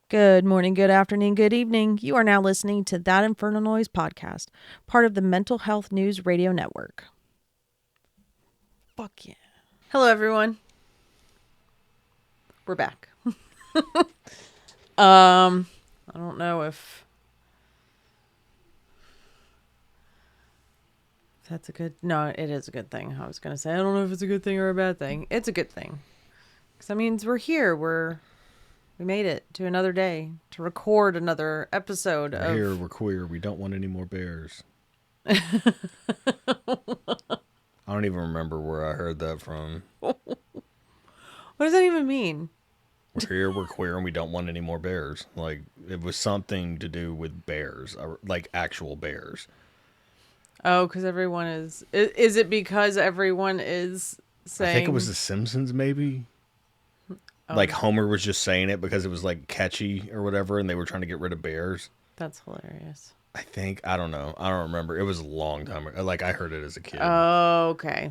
Good morning, good afternoon, good evening. You are now listening to That Infernal Noise podcast, part of the Mental Health News Radio Network. Fuck yeah. Hello, everyone. We're back. I don't know if that's a good... No, it is a good thing. I was going to say, I don't know if it's a good thing or a bad thing. It's a good thing. Because that means we're here. We made it to another day to record another episode We're of... here, we're queer, we don't want any more bears. I don't even remember where I heard that from. What does that even mean? We're here, we're queer, and we don't want any more bears. Like, it was something to do with bears, like actual bears. Oh, because everyone is... Is it because everyone is saying... I think it was The Simpsons, maybe? Like, Homer was just saying it because it was, like, catchy or whatever, and they were trying to get rid of bears. That's hilarious. I think. I don't know. I don't remember. It was a long time ago. Like, I heard it as a kid. Oh, okay.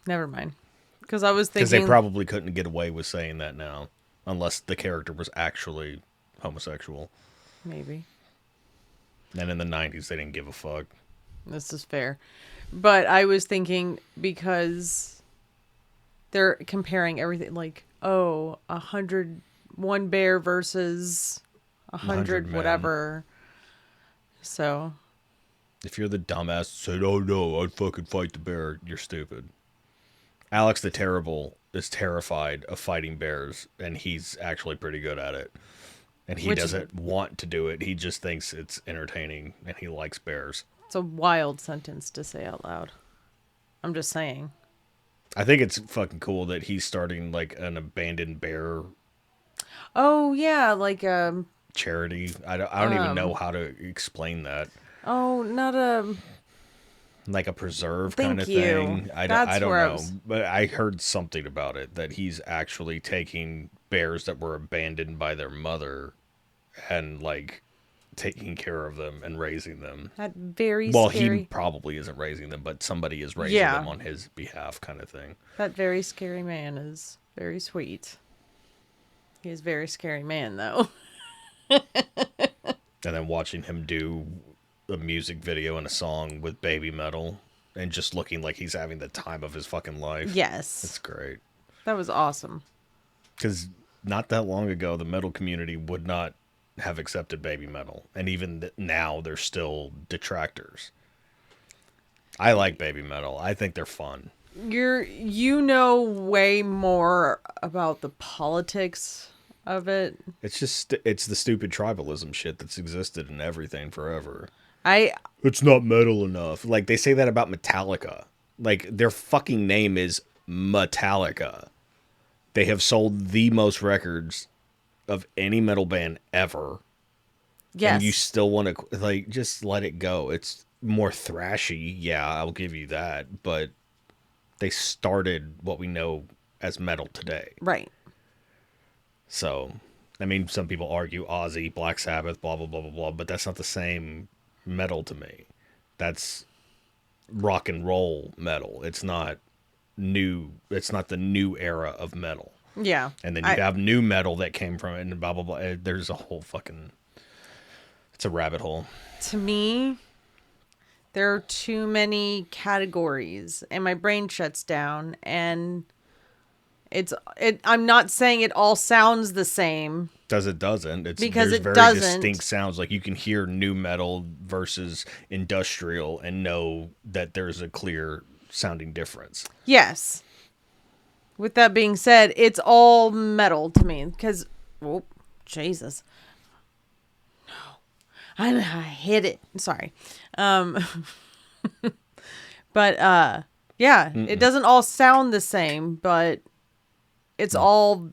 Never mind. Because I was thinking... Because they probably couldn't get away with saying that now. Unless the character was actually homosexual. Maybe. And in the 90s, they didn't give a fuck. This is fair. But I was thinking because they're comparing everything like, 101 bear versus 100 men. whatever. So. If you're the dumbass that said, oh no, I'd fucking fight the bear, you're stupid. Alex the Terrible is terrified of fighting bears, and he's actually pretty good at it. And he doesn't want to do it. He just thinks it's entertaining, and he likes bears. It's a wild sentence to say out loud. I'm just saying. I think it's fucking cool that he's starting, like, an abandoned bear... Oh, yeah, like, charity. I don't even know how to explain that. Oh, not a... Like a preserve Thank kind of you. thing. I don't know. was... But I heard something about it, that he's actually taking bears that were abandoned by their mother and, like, taking care of them and raising them. That very well, scary... he probably isn't raising them, but somebody is raising them on his behalf kind of thing. That very scary man is very sweet. He is a very scary man, though. And then watching him do a music video and a song with Baby Metal and just looking like he's having the time of his fucking life. Yes. It's great. That was awesome. Because not that long ago, the metal community would not have accepted Baby Metal. And even now, they're still detractors. I like Baby Metal. I think they're fun. You know way more about the politics of it. It's just, it's the stupid tribalism shit that's existed in everything forever. It's not metal enough. Like, they say that about Metallica. Like, their fucking name is Metallica. They have sold the most records of any metal band ever. Yes. And you still want to, like, just let it go. It's more thrashy. Yeah, I'll give you that. But they started what we know as metal today. Right. So, I mean, some people argue Ozzy, Black Sabbath, blah, blah, blah, blah, blah. But that's not the same metal to me. That's rock and roll metal. It's not new. It's not the new era of metal. Yeah. And then you have new metal that came from it and blah, blah, blah. There's a whole fucking... It's a rabbit hole. To me, there are too many categories and my brain shuts down and I'm not saying it all sounds the same. It doesn't. Because there's it very doesn't. distinct sounds. Like, you can hear new metal versus industrial and know that there's a clear sounding difference. Yes. With that being said, it's all metal to me because, oh, Jesus. No, I hit it. Sorry. But, yeah, It doesn't all sound the same, but it's all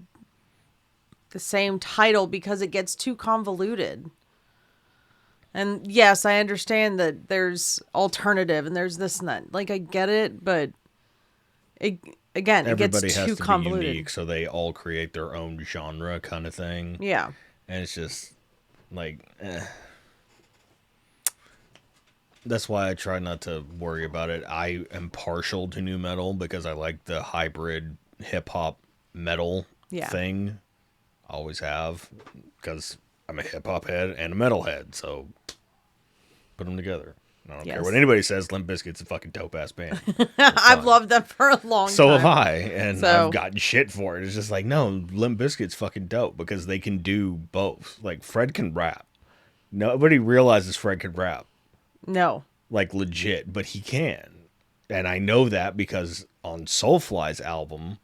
the same title because it gets too convoluted. And yes, I understand that there's alternative and there's this and that. Like, I get it, but it gets too convoluted. Everybody has to be unique, so they all create their own genre kind of thing. Yeah. And it's just like, That's why I try not to worry about it. I am partial to new metal because I like the hybrid hip hop metal thing. Always have, because I'm a hip hop head and a metal head, so put them together. I don't care Yes. what anybody says. Limp Bizkit's a fucking dope ass band. I've loved them for a long So time. have I, and So- I've gotten shit for it. It's just like, no, Limp Bizkit's fucking dope because they can do both. Like, Fred can rap. Nobody realizes Fred can rap, No. like, legit, but he can. And I know that because on Soulfly's album,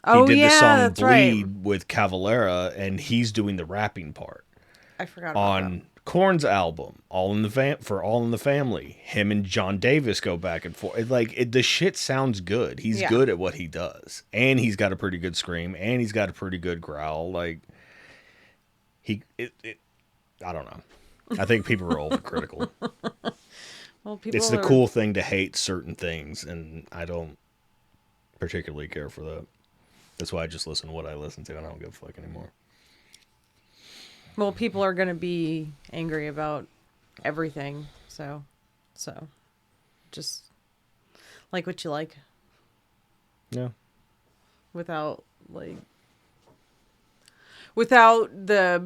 he did the song that's Bleed right. with Cavalera, and he's doing the rapping part. I forgot about that. On Korn's album, All in the Family, him and John Davis go back and forth. The shit sounds good. He's good at what he does, and he's got a pretty good scream, and he's got a pretty good growl. Like I don't know. I think people are overcritical. Well, people It's the are- cool thing to hate certain things, and I don't particularly care for that. That's why I just listen to what I listen to, and I don't give a fuck anymore. Well, people are going to be angry about everything. So just like what you like Yeah. without the,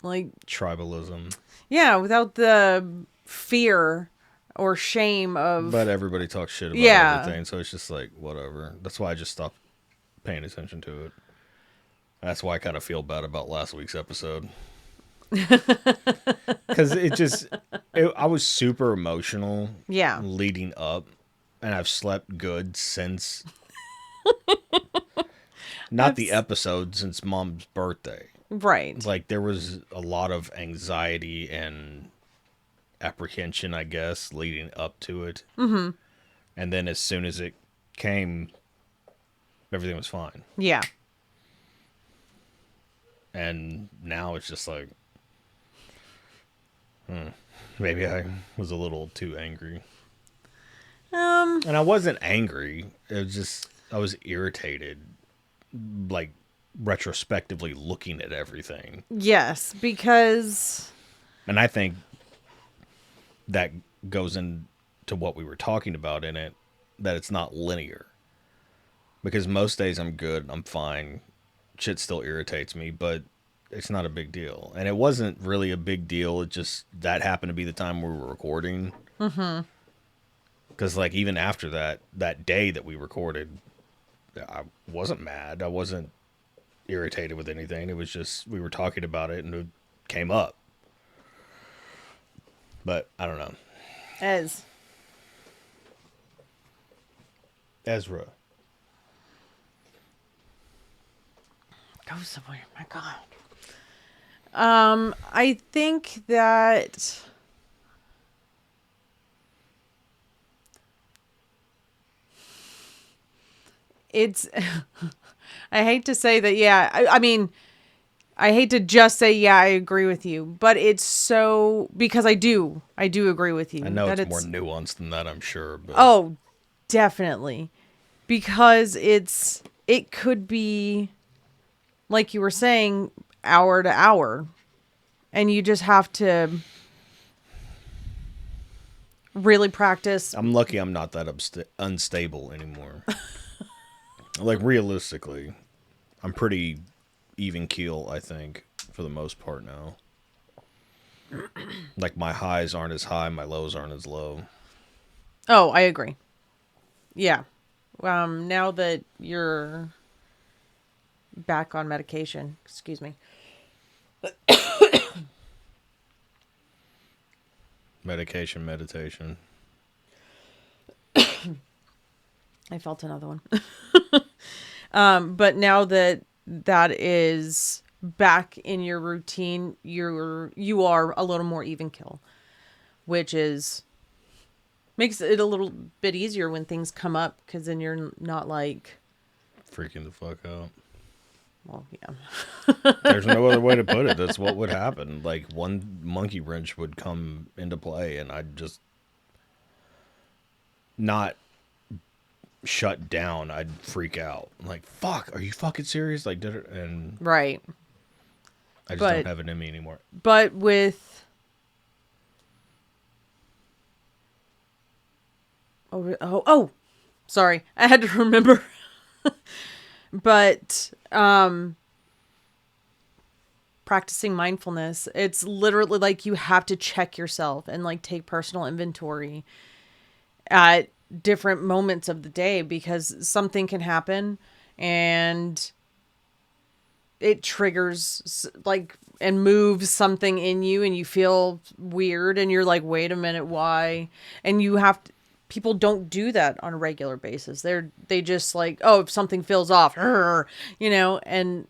like, Tribalism. yeah, without the fear or shame of, But everybody talks shit about Yeah. everything, so it's just like, whatever. That's why I just stopped paying attention to it. That's why I kind of feel bad about last week's episode. Because I was super emotional Yeah. leading up, and I've slept good since. Not the episode, since Mom's birthday. right. Like, there was a lot of anxiety and apprehension, I guess, leading up to it. Mm-hmm. And then as soon as it came, everything was fine. Yeah. And now it's just like, maybe I was a little too angry. And I wasn't angry. It was just, I was irritated, like, retrospectively looking at everything. Yes, because And I think that goes into what we were talking about in it, that it's not linear. Because most days I'm good, I'm fine. Shit still irritates me, but it's not a big deal. And it wasn't really a big deal. It just, that happened to be the time we were recording. Mm-hmm. Because, like, even after that day that we recorded, I wasn't mad. I wasn't irritated with anything. It was just, we were talking about it and it came up. But I don't know. Ezra. Go somewhere. My God. I think that it's. I hate to say that. Yeah, I mean, I hate to just say yeah. I agree with you, but it's so because I do agree with you. I know that it's more nuanced than that, I'm sure. But Oh, definitely, because it could be, like you were saying, hour to hour, and you just have to really practice. I'm lucky I'm not that unstable anymore. Like, realistically, I'm pretty even keel, I think, for the most part now. Like, my highs aren't as high, my lows aren't as low. Oh, I agree. Yeah. Now that you're back on medication, excuse me. Meditation. I felt another one. But now that is back in your routine, you are a little more even kill, which makes it a little bit easier when things come up, because then you're not like Freaking the fuck out. Well, yeah. There's no other way to put it. That's what would happen. Like, one monkey wrench would come into play, and I'd just not shut down. I'd freak out. I'm like, fuck, are you fucking serious? Like, and Right. I just But- don't have it in me anymore. But with sorry, I had to remember. But practicing mindfulness. It's literally like you have to check yourself and like take personal inventory at different moments of the day, because something can happen and it triggers like and moves something in you and you feel weird and you're like, wait a minute, why? And you have to, people don't do that on a regular basis. They just like, oh, if something feels off, and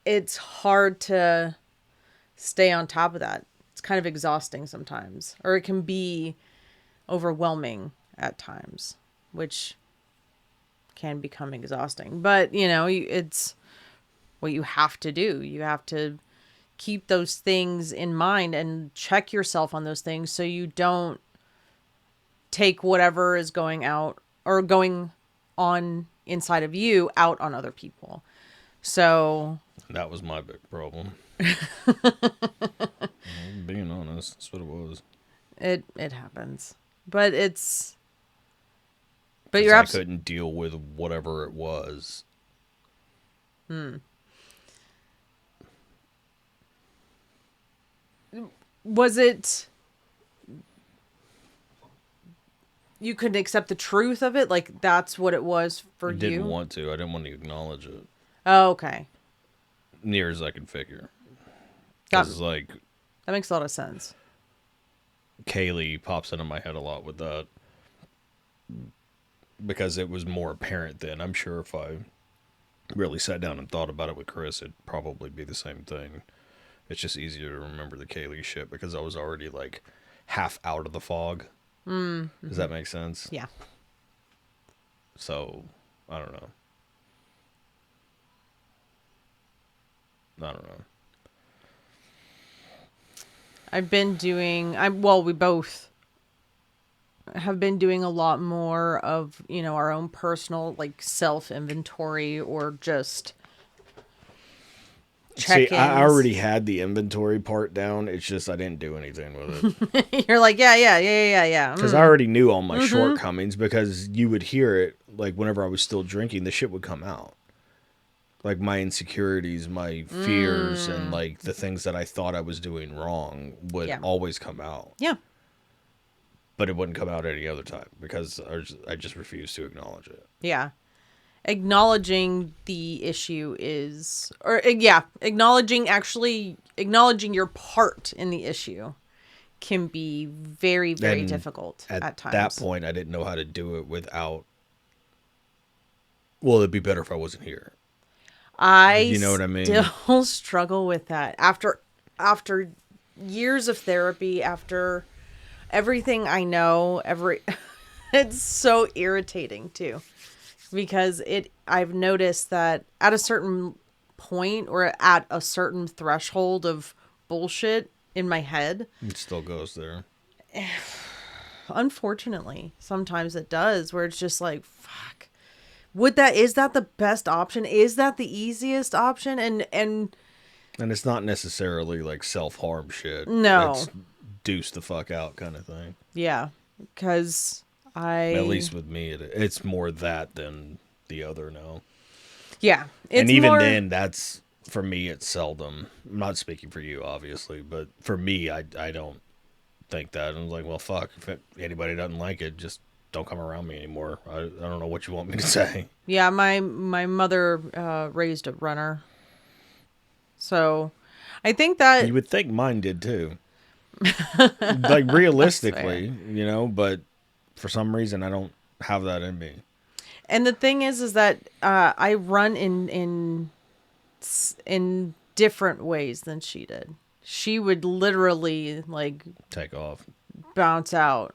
it's hard to stay on top of that. It's kind of exhausting sometimes, or it can be overwhelming at times, which can become exhausting. But, it's what you have to do. You have to keep those things in mind and check yourself on those things so you don't take whatever is going out or going on inside of you out on other people. So that was my big problem. Being honest, that's what it was. It happens. But you're I couldn't deal with whatever it was. Was it you couldn't accept the truth of it? Like that's what it was for you? I didn't want to. I didn't want to acknowledge it. Oh, okay. Near as I could figure. That makes a lot of sense. Kaylee pops into my head a lot with that. Because it was more apparent then. I'm sure if I really sat down and thought about it with Chris, it'd probably be the same thing. It's just easier to remember the Kaylee shit because I was already like half out of the fog. Mm-hmm. Does that make sense? Yeah. So, I don't know. We both have been doing a lot more of, our own personal, like, self-inventory or just check-ins. See, I already had the inventory part down. It's just I didn't do anything with it. You're like, yeah. Because I already knew all my shortcomings because you would hear it, like, whenever I was still drinking, the shit would come out. Like, my insecurities, my fears, and, like, the things that I thought I was doing wrong would always come out. Yeah. But it wouldn't come out any other time because I just refused to acknowledge it. Yeah. Acknowledging the issue acknowledging your part in the issue can be very, very difficult at times. At that point, I didn't know how to do it without, well, it'd be better if I wasn't here. You know what I mean? Still struggle with that. After years of therapy, after everything I know, it's so irritating too. Because I've noticed that at a certain point or at a certain threshold of bullshit in my head, it still goes there. Unfortunately, sometimes it does, where it's just like, fuck. Is that the best option? Is that the easiest option? And it's not necessarily like self-harm shit. No. It's deuce the fuck out kind of thing. Yeah, because at least with me, it's more that than the other now. Yeah. And even then, that's, for me, it's seldom. I'm not speaking for you, obviously, but for me, I don't think that. I'm like, well, fuck, if anybody doesn't like it, just don't come around me anymore. I don't know what you want me to say. Yeah, my mother raised a runner. So I think that... You would think mine did, too. Like, realistically, but for some reason, I don't have that in me. And the thing is that I run in different ways than she did. She would literally, like... take off. Bounce out.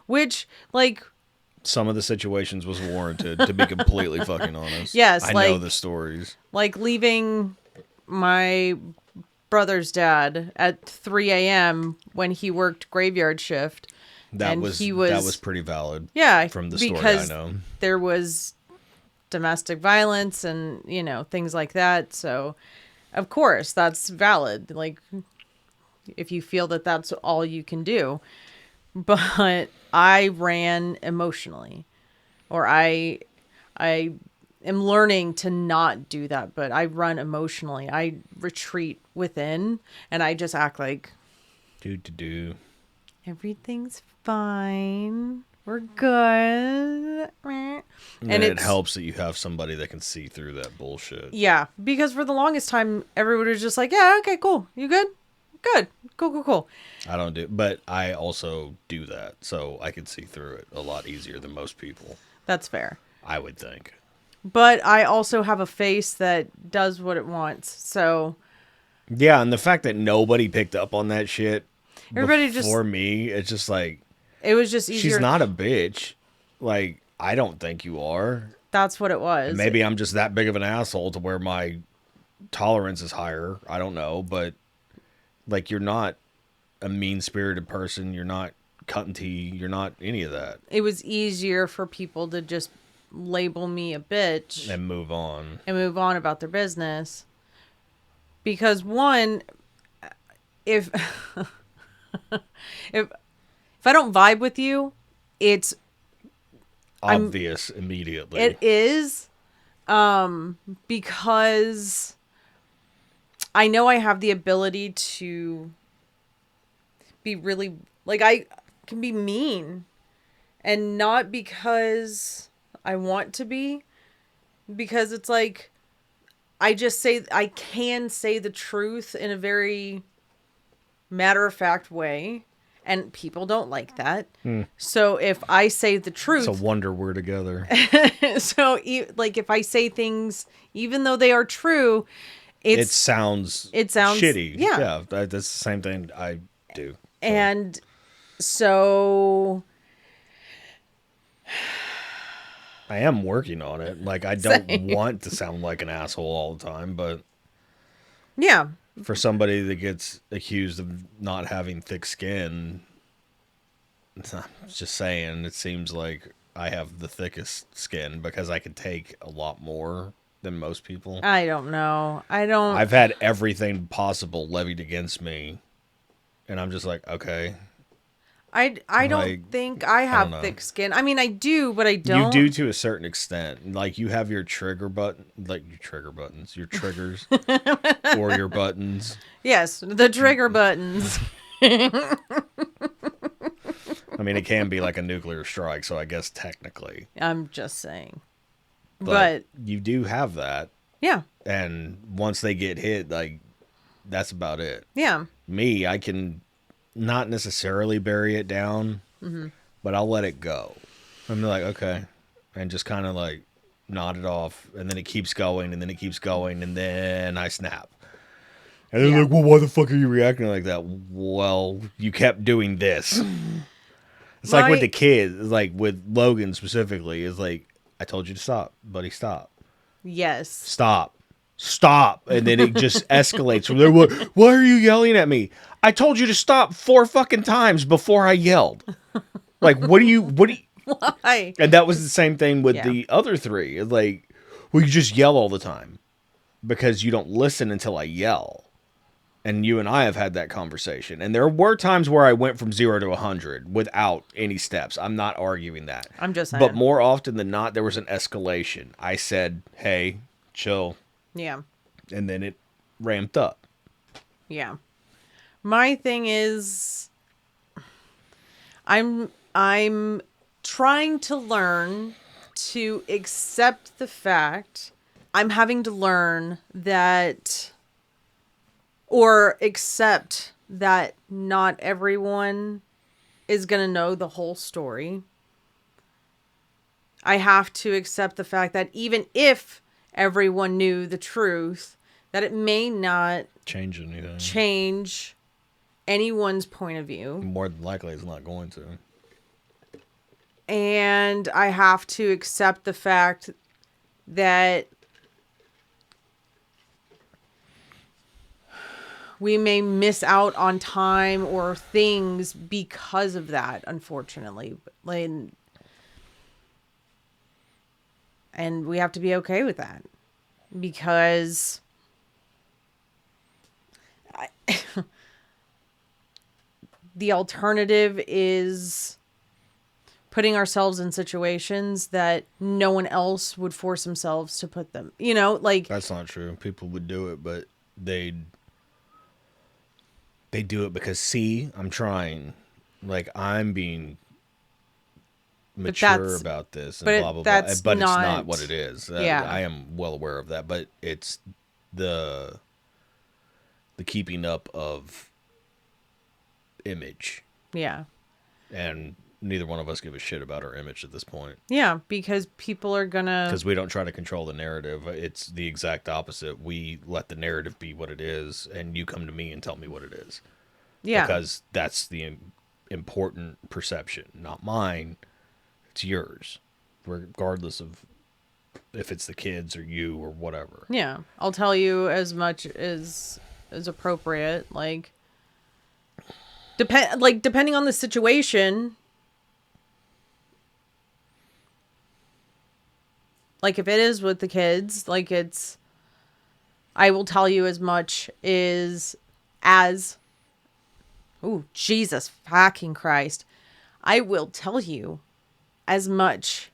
Which, like... Some of the situations was warranted, to be completely fucking honest. Yes, I know the stories. Like leaving my brother's dad at 3 a.m. when he worked graveyard shift. That was pretty valid. Yeah, from the story because I know. There was domestic violence and, things like that. So, of course, that's valid. Like, if you feel that that's all you can do. But I ran emotionally, or I am learning to not do that, but I run emotionally. I retreat within and I just act like everything's fine. We're good. And it helps that you have somebody that can see through that bullshit. Yeah, because for the longest time, everybody was just like, yeah, okay, cool. You good? Good. Cool. I don't do, but I also do that, so I can see through it a lot easier than most people. That's fair. I would think. But I also have a face that does what it wants, so... Yeah, and the fact that nobody picked up on that shit Everybody before me, it's just like... It was just easier. She's not a bitch. Like, I don't think you are. That's what it was. And maybe I'm just that big of an asshole to where my tolerance is higher. I don't know, but... Like, you're not a mean-spirited person. You're not cunty. You're not any of that. It was easier for people to just label me a bitch. And move on. And move on about their business. Because, one, if if I don't vibe with you, it's... obvious immediately. It is. Because... I know I have the ability to be really, like, I can be mean, and not because I want to be, because it's like, I can say the truth in a very matter-of-fact way, and people don't like that. So if I say the truth... It's a wonder we're together. So, like, if I say things, even though they are true... It sounds shitty. Yeah. That's the same thing I do. So. And so I am working on it. Like, I don't want to sound like an asshole all the time, but yeah, for somebody that gets accused of not having thick skin, I'm just saying, it seems like I have the thickest skin because I can take a lot more than most people. I don't know. I've had everything possible levied against me, and I'm just like, okay. I don't think I have thick skin. I mean, I do, but I don't. You do to a certain extent. Like, you have your trigger button, like your trigger buttons, your triggers, or your buttons. Yes, the trigger buttons. I mean, it can be like a nuclear strike, so I guess technically. I'm just saying. But you do have that. Yeah. And once they get hit, like, that's about it. Yeah. Me, I can not necessarily bury it down, but I'll let it go. I'm like, okay. And just kind of like nod it off. And then it keeps going, and then it keeps going, and then I snap. And they're like, well, why the fuck are you reacting like that? Well, you kept doing this. It's like with the kids, like with Logan specifically, is like, I told you to stop, buddy, stop. Yes. Stop. And then it just escalates from there. Why are you yelling at me? I told you to stop 4 fucking times before I yelled. Like, what do you... Why? And that was the same thing with the other 3. It's like, well, you just yell all the time because you don't listen until I yell. And you and I have had that conversation. And there were times where I went from 0 to 100 without any steps. I'm not arguing that. I'm just saying. But more often than not, there was an escalation. I said, hey, chill. Yeah. And then it ramped up. Yeah. My thing is, I'm trying to learn to accept the fact I'm having to learn that... Or accept that not everyone is going to know the whole story. I have to accept the fact that even if everyone knew the truth, that it may not change anything. Change anyone's point of view. More than likely, it's not going to. And I have to accept the fact that we may miss out on time or things because of that, unfortunately. And we have to be okay with that. Because the alternative is putting ourselves in situations that no one else would force themselves to put them. You know, like That's not true. People would do it, but they do it because, see, I'm trying. Like, I'm being mature about this and blah blah blah. But it's not what it is. Yeah. I am well aware of that, but it's the keeping up of image. Yeah. And neither one of us give a shit about our image at this point. Yeah, because people are gonna... Because we don't try to control the narrative. It's the exact opposite. We let the narrative be what it is, and you come to me and tell me what it is. Yeah. Because that's the important perception. Not mine. It's yours. Regardless of if it's the kids or you or whatever. Yeah. I'll tell you as much as is appropriate. Like, depending on the situation... Like, if it is with the kids, like, it's... I will tell you as much as... Ooh, Jesus fucking Christ. I will tell you as much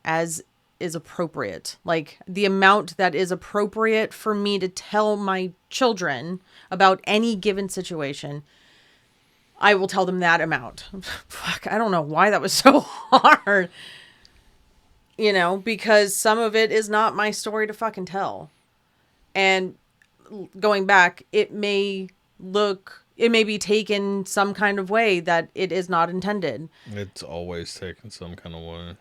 as is appropriate. Like, the amount that is appropriate for me to tell my children about any given situation, I will tell them that amount. Fuck, I don't know why that was so hard. You know, because some of it is not my story to fucking tell. And going back, it may be taken some kind of way that it is not intended. It's always taken some kind of way.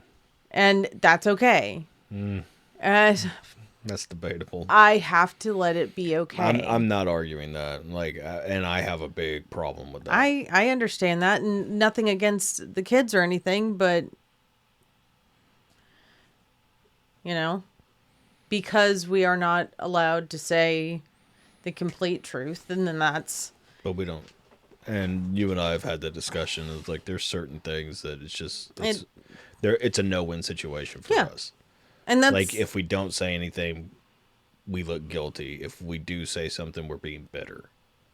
And that's okay. That's debatable. I have to let it be okay. I'm not arguing that. Like, and I have a big problem with that. I understand that, and nothing against the kids or anything, but... You know, because we are not allowed to say the complete truth, and then that's... But we don't. And you and I have had that discussion of, like, there's certain things that it's a no-win situation for us. And that's... Like, if we don't say anything, we look guilty. If we do say something, we're being bitter.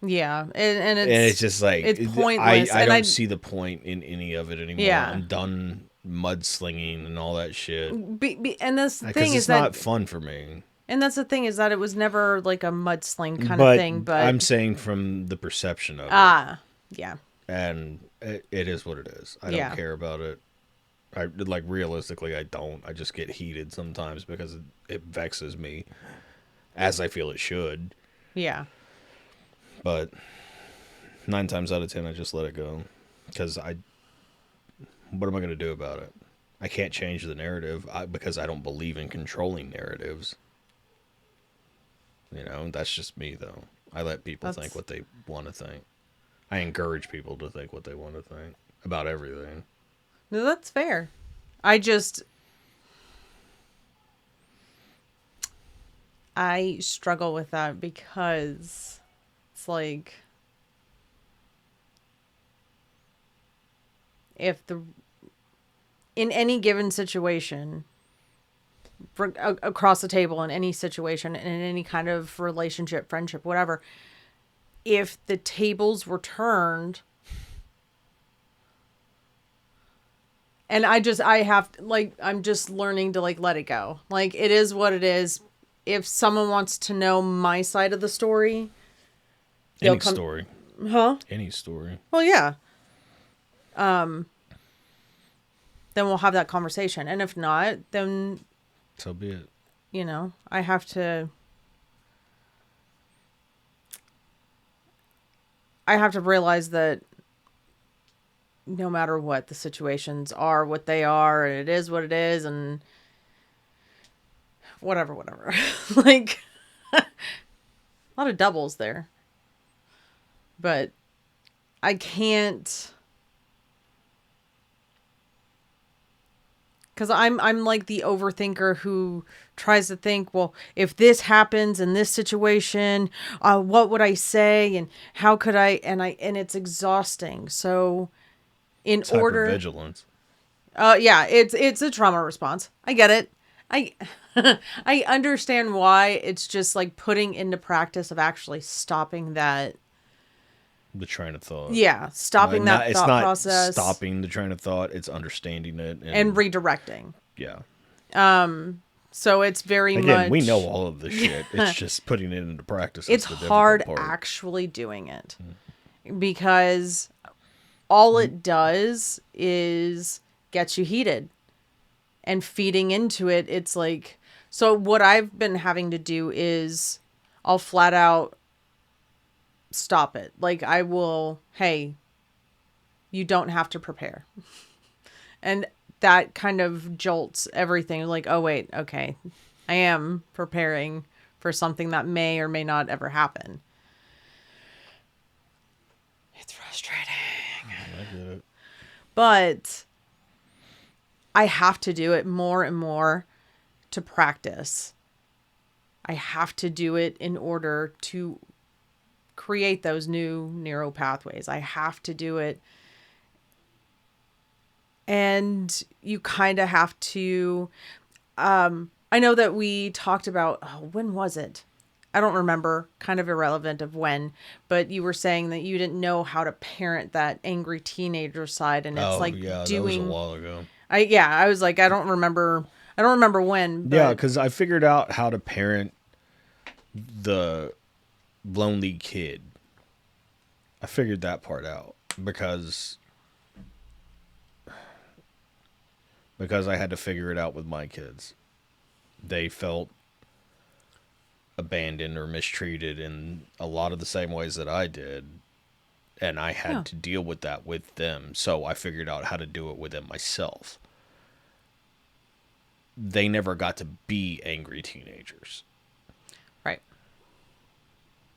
Yeah, and it's just like... It's pointless. I don't see the point in any of it anymore. Yeah. I'm done mudslinging and all that shit. And this thing is that... it's not fun for me. And that's the thing, is that it was never like a mudsling kind of thing, but... I'm saying from the perception of it. Yeah. And it is what it is. I don't care about it. Like, realistically, I don't. I just get heated sometimes because it vexes me, as I feel it should. Yeah. But 9 times out of 10, I just let it go. Because what am I going to do about it? I can't change the narrative because I don't believe in controlling narratives. You know, that's just me, though. I let people think what they want to think. I encourage people to think what they want to think about everything. No, that's fair. I struggle with that because it's like, in any given situation, across the table, in any situation, in any kind of relationship, friendship, whatever, if the tables were turned, and I'm just learning to, like, let it go. Like, it is what it is. If someone wants to know my side of the story, story. Huh? Any story. Well, yeah. Then we'll have that conversation. And if not, then... So be it. You know, I have to realize that no matter what, the situations are what they are, and it is what it is, and whatever. Like, a lot of doubles there. But I can't... Because I'm like the overthinker who tries to think, well, if this happens in this situation, what would I say, and how could I? And it's exhausting. So, it's hypervigilance. Yeah, it's a trauma response. I get it. I understand why. It's just like putting into practice of actually stopping that the train of thought. Yeah, stopping that It's thought not process. stopping the train of thought. It's understanding it and redirecting. Yeah. So it's very Again, much... we know all of this shit. It's just putting it into practice. It's the hard difficult part. actually doing it. Because all it does is get you heated. And feeding into it, it's like... So what I've been having to do is I'll flat out stop it. Like, I will, hey, you don't have to prepare. And that kind of jolts everything. Like, oh, wait, okay. I am preparing for something that may or may not ever happen. It's frustrating. I get it. But I have to do it more and more to practice. I have to do it in order to create those new neural pathways. I have to do it. And you kind of have to... I know that we talked about... Oh, when was it? I don't remember. Kind of irrelevant of when. But you were saying that you didn't know how to parent that angry teenager side. And it's like yeah, doing... that was a while ago. I was like, I don't remember when. But... Yeah, because I figured out how to parent the lonely kid. I figured that part out because I had to figure it out with my kids. They felt abandoned or mistreated in a lot of the same ways that I did. And I had to deal with that with them. So I figured out how to do it with them myself. They never got to be angry teenagers. Right.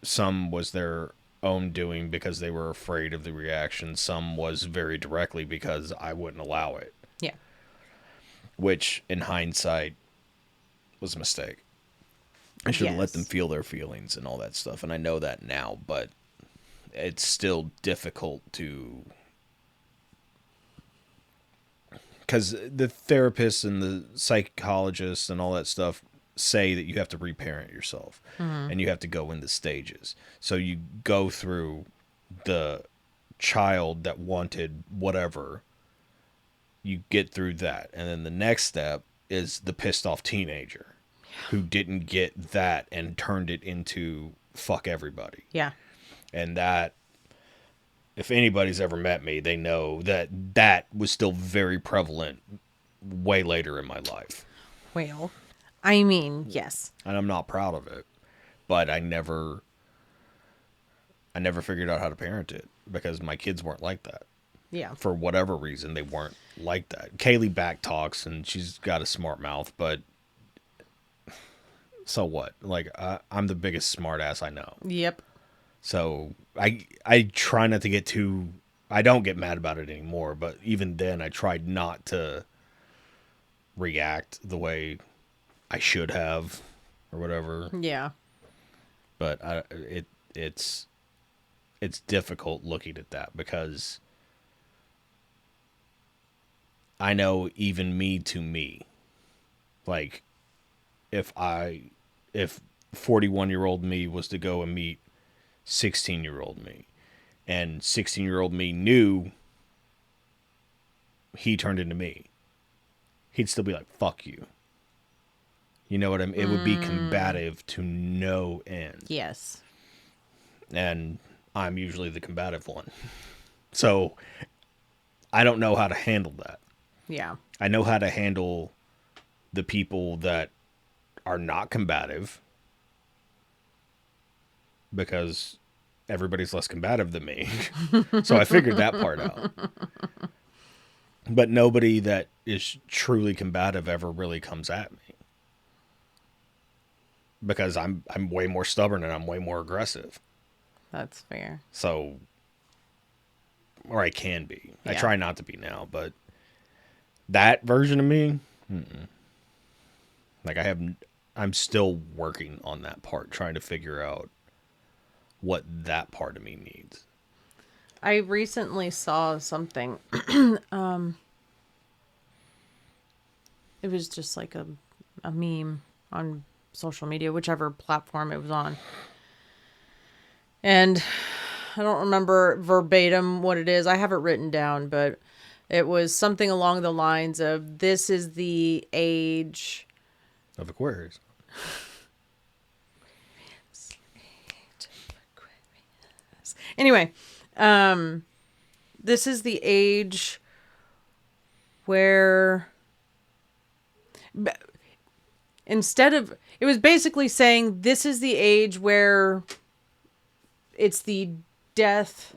Some was their own doing because they were afraid of the reaction. Some was very directly because I wouldn't allow it. Yeah. Which, in hindsight, was a mistake. I should have let them feel their feelings and all that stuff. And I know that now, but it's still difficult to... Because the therapists and the psychologists and all that stuff say that you have to reparent yourself. And you have to go in the stages. So you go through the child that wanted whatever. You get through that. And then the next step is the pissed off teenager who didn't get that and turned it into fuck everybody. Yeah. And that, if anybody's ever met me, they know that that was still very prevalent way later in my life. Well, I mean, yes. And I'm not proud of it, but I never figured out how to parent it because my kids weren't like that. Yeah. For whatever reason, they weren't like that. Kaylee back talks and she's got a smart mouth, but so what? Like, I'm the biggest smart ass I know. Yep. So I try not to get too... I don't get mad about it anymore, but even then I tried not to react the way I should have or whatever. Yeah. But it's difficult looking at that because I know even me to me, like if 41-year-old me was to go and meet 16-year-old me and 16-year-old me knew he turned into me, he'd still be like, fuck you. You know what I mean? It would be combative to no end. Yes. And I'm usually the combative one. So I don't know how to handle that. Yeah. I know how to handle the people that are not combative because everybody's less combative than me. So I figured that part out. But nobody that is truly combative ever really comes at me. Because I'm way more stubborn and I'm way more aggressive. That's fair. So, or I can be. Yeah. I try not to be now, but that version of me, like I'm still working on that part, trying to figure out what that part of me needs. I recently saw something. It was just like a meme on social media, whichever platform it was on. And I don't remember verbatim what it is. I have it written down, but it was something along the lines of, this is the age of Aquarius. Anyway, this is the age where instead of, it was basically saying this is the age where it's the death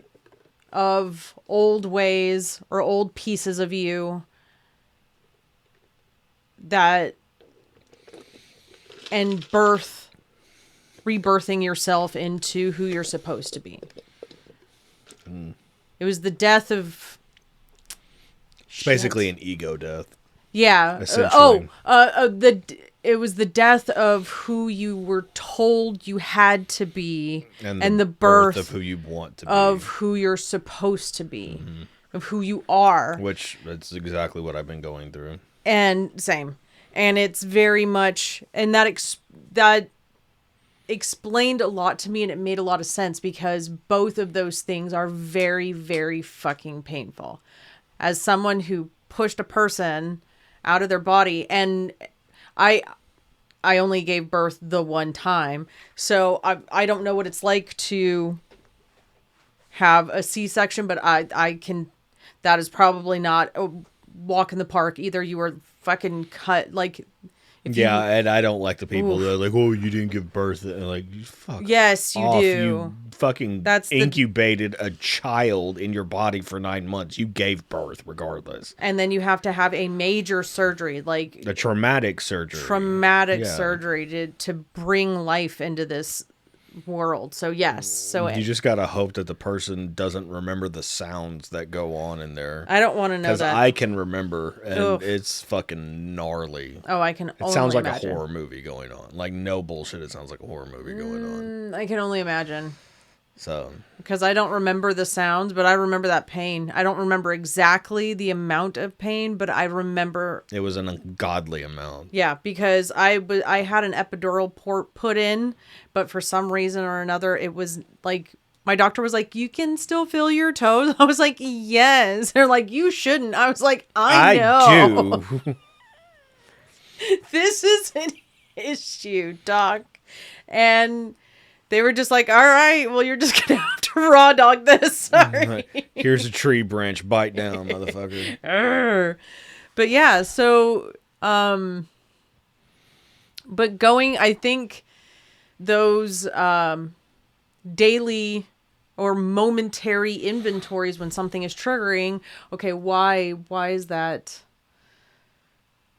of old ways or old pieces of you that, and rebirthing yourself into who you're supposed to be. It was the death of... It's basically an ego death. Yeah. Essentially. It was the death of who you were told you had to be, and the birth of who you want to be, of who you're supposed to be, of who you are. Which, that's exactly what I've been going through. And same. And it's very much, and that explained a lot to me, and it made a lot of sense, because both of those things are very, very fucking painful. As someone who pushed a person out of their body, and I only gave birth the one time, so I don't know what it's like to have a C-section, but I can, that is probably not a walk in the park. Either you were fucking cut, like... And I don't like the people that are like, oh, you didn't give birth. And like, fuck. Yes, you off. do. You fucking That's incubated a child in your body for 9 months. You gave birth regardless. And then you have to have a major surgery, like a traumatic surgery. Surgery to bring life into this world. So yes. So you just gotta hope that the person doesn't remember the sounds that go on in there. I don't want to know that. Because I can remember, and it's fucking gnarly. Oh, I can. It sounds like a horror movie going on. Like, no bullshit. It sounds like a horror movie going on. I can only imagine. So, because I don't remember the sounds, but I remember that pain. I don't remember exactly the amount of pain, but I remember it was an ungodly amount. Yeah, because I had an epidural port put in, but for some reason or another, it was like, my doctor was like, you can still feel your toes. I was like, yes. They're like, you shouldn't. I was like, I know. Do. This is an issue, doc. And they were just like, all right, well, you're just going to have to raw dog this. Sorry. Here's a tree branch. Bite down, motherfucker. But yeah, so, but going, I think those daily or momentary inventories when something is triggering, okay, why is that?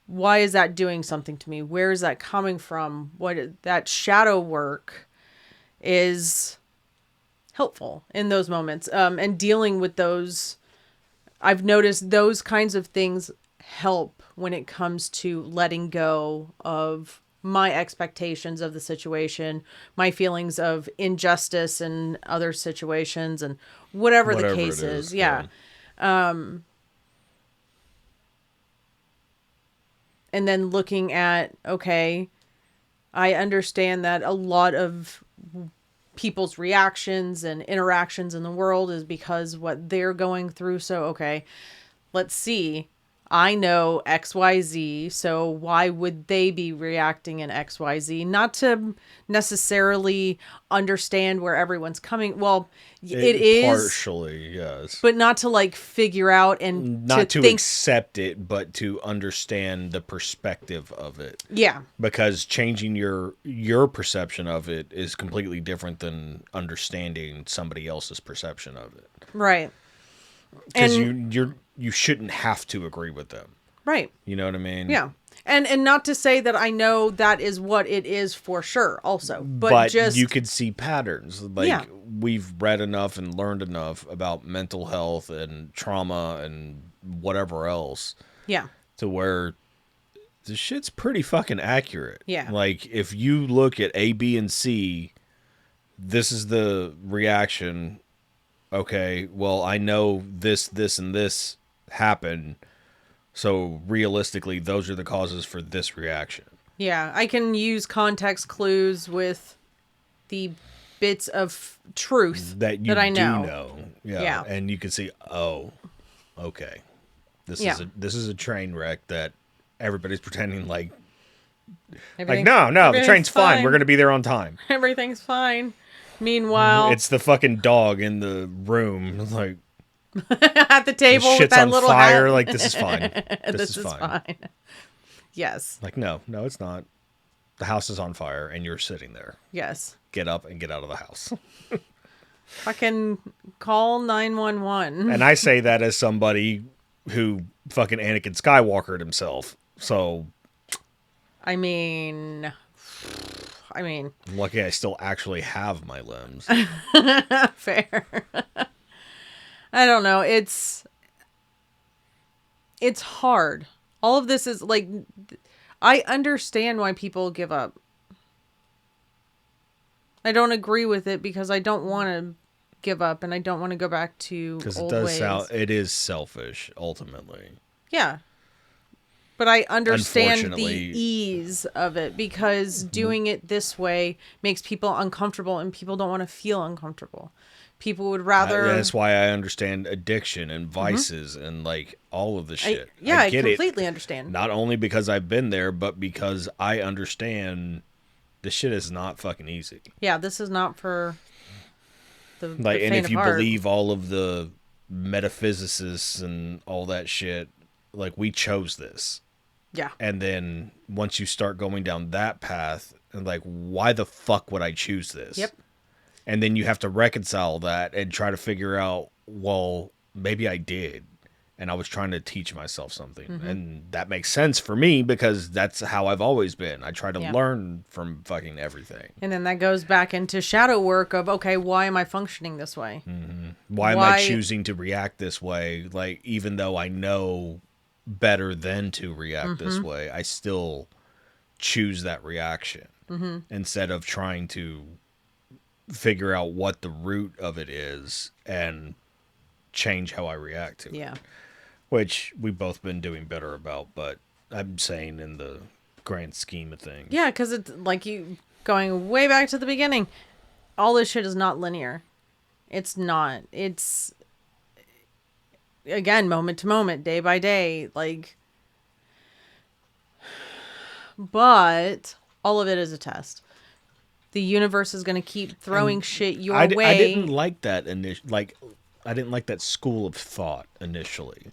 Why is that doing something to me? Where is that coming from? That shadow work is helpful in those moments. And dealing with those, I've noticed those kinds of things help when it comes to letting go of my expectations of the situation, my feelings of injustice in other situations, and whatever the case is. Yeah. And then looking at, okay, I understand that a lot of people's reactions and interactions in the world is because what they're going through. So, okay, let's see. I know XYZ, so why would they be reacting in XYZ? Not to necessarily understand where everyone's coming. Well, it is partially, yes, but not to like figure out and not to accept it, but to understand the perspective of it. Yeah, because changing your perception of it is completely different than understanding somebody else's perception of it. Right. Because you shouldn't have to agree with them. Right. You know what I mean? Yeah. And not to say that I know that is what it is for sure also. But just you could see patterns. Like we've read enough and learned enough about mental health and trauma and whatever else. Yeah. To where the shit's pretty fucking accurate. Yeah. Like if you look at A, B, and C, this is the reaction. Okay, well, I know this, and this happened, so realistically, those are the causes for this reaction. Yeah, I can use context clues with the bits of truth that you I do know. know. Yeah. Yeah. And you can see, oh, okay. This is a train wreck that everybody's pretending like no, the train's fine. We're gonna be there on time. Everything's fine. Meanwhile, It's the fucking dog in the room. It's like at the table shit's with that on little fire. hat. Like, this is fine. This is fine. Yes. Like, no, it's not. The house is on fire and you're sitting there. Yes. Get up and get out of the house. Fucking call 911. And I say that as somebody who fucking Anakin Skywalkered himself. So I mean, I'm lucky I still actually have my limbs. fair. I don't know. It's hard. All of this is like, I understand why people give up. I don't agree with it because I don't want to give up and I don't want to go back to old ways. It is selfish ultimately. Yeah. But I understand the ease of it because doing it this way makes people uncomfortable and people don't want to feel uncomfortable. People would rather... That's why I understand addiction and vices and like all of the shit. I completely understand. Not only because I've been there, but because I understand this shit is not fucking easy. Yeah, this is not for the and faint if of you heart. believe all of the metaphysicists and all that shit, like, we chose this. Yeah. And then once you start going down that path, and like, why the fuck would I choose this? Yep. And then you have to reconcile that and try to figure out, well, maybe I did. And I was trying to teach myself something. Mm-hmm. And that makes sense for me because that's how I've always been. I try to learn from fucking everything. And then that goes back into shadow work of, okay, why am I functioning this way? Mm-hmm. Why am I choosing to react this way? Like, even though I know better than to react this way, I still choose that reaction instead of trying to figure out what the root of it is and change how I react to it. Yeah. Which we've both been doing better about, but I'm saying in the grand scheme of things. Yeah, because it's like you going way back to the beginning. All this shit is not linear. It's not. It's, again, moment to moment, day by day. Like, but all of it is a test. The universe is going to keep throwing shit your way. I didn't like that I didn't like that school of thought initially.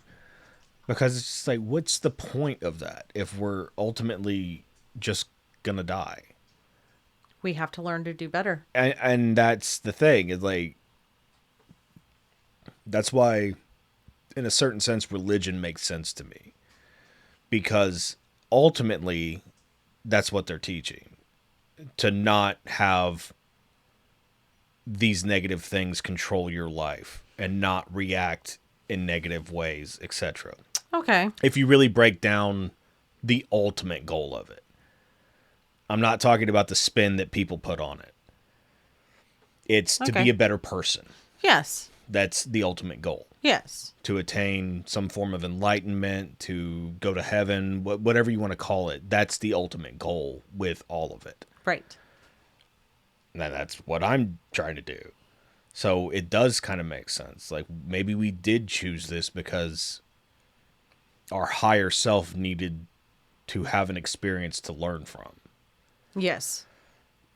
Because it's just like, what's the point of that if we're ultimately just gonna die? We have to learn to do better. And that's the thing. Is like, that's why, in a certain sense, religion makes sense to me. Because ultimately, that's what they're teaching. To not have these negative things control your life and not react in negative ways, etc. Okay. If you really break down the ultimate goal of it. I'm not talking about the spin that people put on it. It's to be a better person. Yes. That's the ultimate goal. Yes. To attain some form of enlightenment, to go to heaven, whatever you want to call it. That's the ultimate goal with all of it. Right. And that's what I'm trying to do. So it does kind of make sense. Like, maybe we did choose this because our higher self needed to have an experience to learn from. Yes.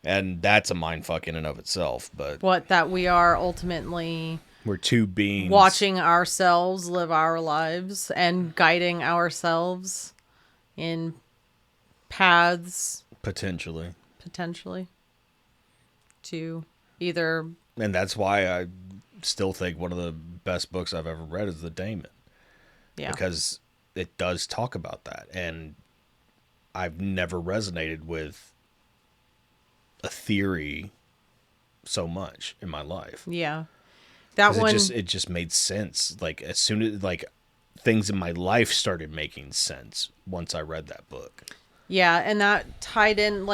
And that's a mindfuck in and of itself. But what, that we are ultimately... we're two beings. Watching ourselves live our lives and guiding ourselves in paths. Potentially. To either... And that's why I still think one of the best books I've ever read is The Daemon. Yeah. Because it does talk about that. And I've never resonated with a theory so much in my life. Yeah. That one... It just made sense. Like, as soon as, like, things in my life started making sense once I read that book. Yeah, and that tied in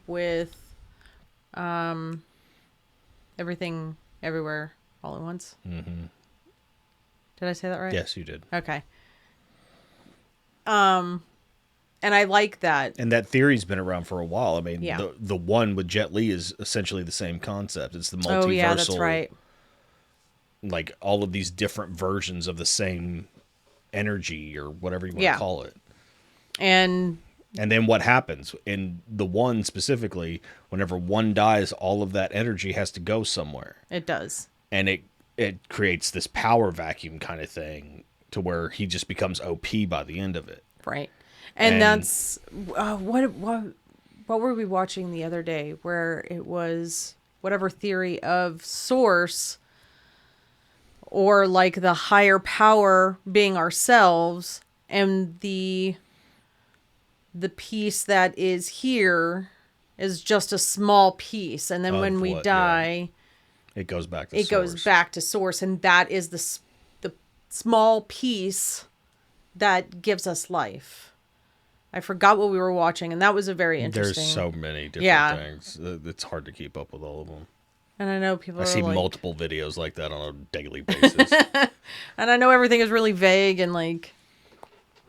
with Everything Everywhere All at Once. Mm-hmm. Did I say that right? Yes, you did. Okay. And I like that. And that theory's been around for a while. I mean, Yeah. the one with Jet Li is essentially the same concept. It's the multiversal. Oh, yeah, that's right. Like all of these different versions of the same energy or whatever you want to call it. And then what happens in the one specifically, whenever one dies, all of that energy has to go somewhere. It does. And it creates this power vacuum kind of thing to where he just becomes OP by the end of it. Right. And that's what were we watching the other day where it was whatever theory of source or like the higher power being ourselves and the piece that is here is just a small piece, and then when we die, it goes back to it goes back to source, and that is the small piece that gives us life. I forgot what we were watching, and that was a very interesting. There's so many different things. It's hard to keep up with all of them. And I know people. I see multiple videos like that on a daily basis. And I know everything is really vague and like.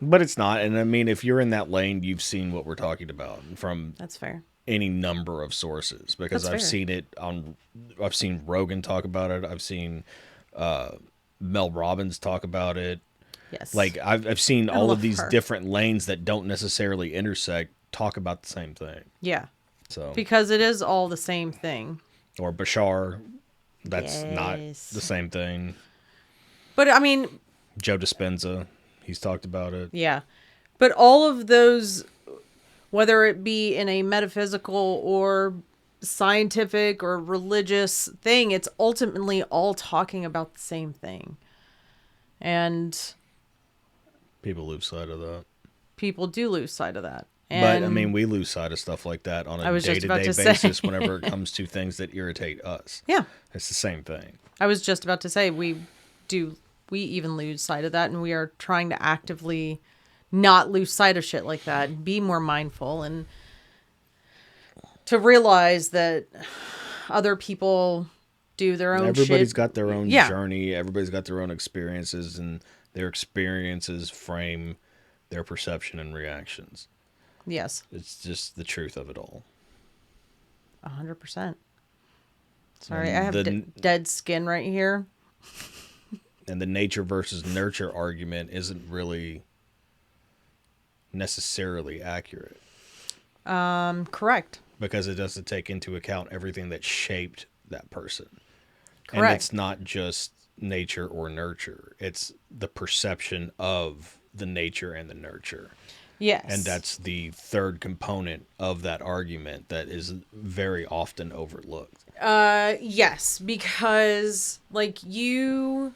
But it's not, and I mean, if you're in that lane, you've seen what we're talking about from. That's fair. Any number of sources, because I've seen it on. I've seen Rogan talk about it. I've seen Mel Robbins talk about it. Yes. Like I've seen all of these different lanes that don't necessarily intersect talk about the same thing. Yeah. So because it is all the same thing. Or Bashar, that's not the same thing. But I mean, Joe Dispenza, he's talked about it. Yeah. But all of those, whether it be in a metaphysical or scientific or religious thing, it's ultimately all talking about the same thing. And people lose sight of that. People do lose sight of that. But, I mean, we lose sight of stuff like that on a day-to-day basis whenever it comes to things that irritate us. Yeah. It's the same thing. I was just about to say, we even lose sight of that, and we are trying to actively not lose sight of shit like that, and be more mindful, and to realize that other people do their own Everybody's shit. got their own journey. Everybody's got their own experiences, and their experiences frame their perception and reactions. Yes. It's just the truth of it all. 100%. Sorry, I have dead skin right here. And the nature versus nurture argument isn't really necessarily accurate. Correct. Because it doesn't take into account everything that shaped that person. Correct. And it's not just nature or nurture. It's the perception of the nature and the nurture. Yes. And that's the third component of that argument that is very often overlooked. Yes, because like you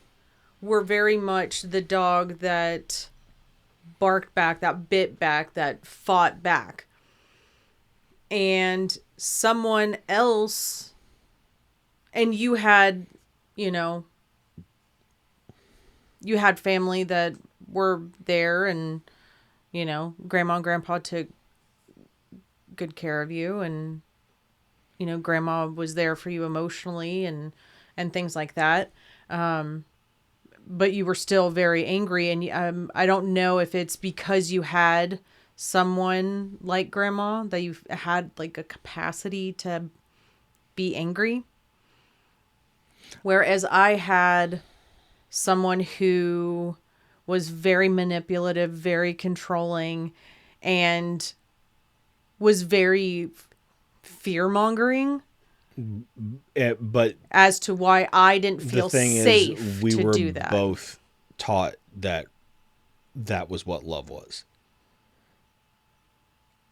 were very much the dog that barked back, that bit back, that fought back. And someone else, and you had, you had family that were there, and grandma and grandpa took good care of you, and grandma was there for you emotionally and things like that. But you were still very angry, and I don't know if it's because you had someone like grandma that you had like a capacity to be angry, whereas I had someone who was very manipulative, very controlling, and was very fear-mongering. But as to why I didn't feel safe to do that. We were both taught that was what love was.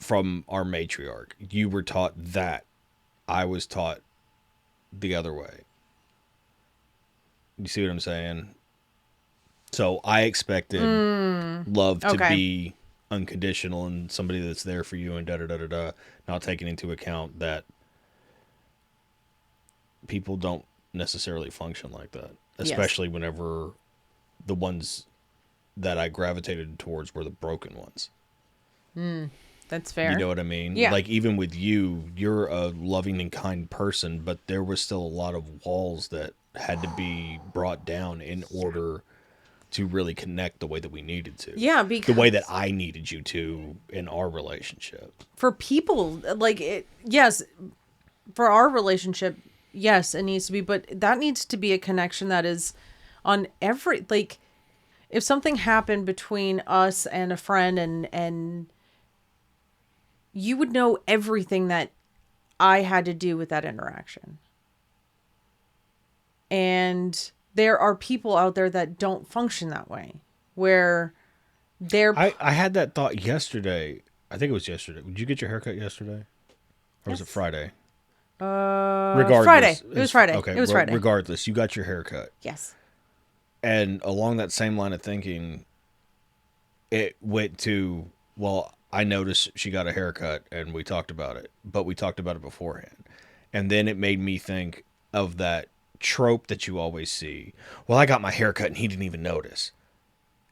From our matriarch. You were taught that. I was taught the other way. You see what I'm saying? So I expected love to be unconditional and somebody that's there for you and da-da-da-da-da, not taking into account that people don't necessarily function like that, especially whenever the ones that I gravitated towards were the broken ones. That's fair. You know what I mean? Yeah. Like even with you, you're a loving and kind person, but there was still a lot of walls that had to be brought down in order to really connect the way that we needed to. Yeah, the way that I needed you to in our relationship. For people, like, yes, for our relationship, yes, it needs to be, but that needs to be a connection that is on every, like, if something happened between us and a friend and you would know everything that I had to do with that interaction. And there are people out there that don't function that way, where they're... I had that thought yesterday. I think it was yesterday. Did you get your haircut yesterday? Or was it Friday? Regardless. Friday. It was Friday. Okay. It was Friday. Regardless, you got your haircut. Yes. And along that same line of thinking, it went to, well, I noticed she got a haircut and we talked about it, but we talked about it beforehand. And then it made me think of that trope that you always see. Well, I got my haircut and he didn't even notice.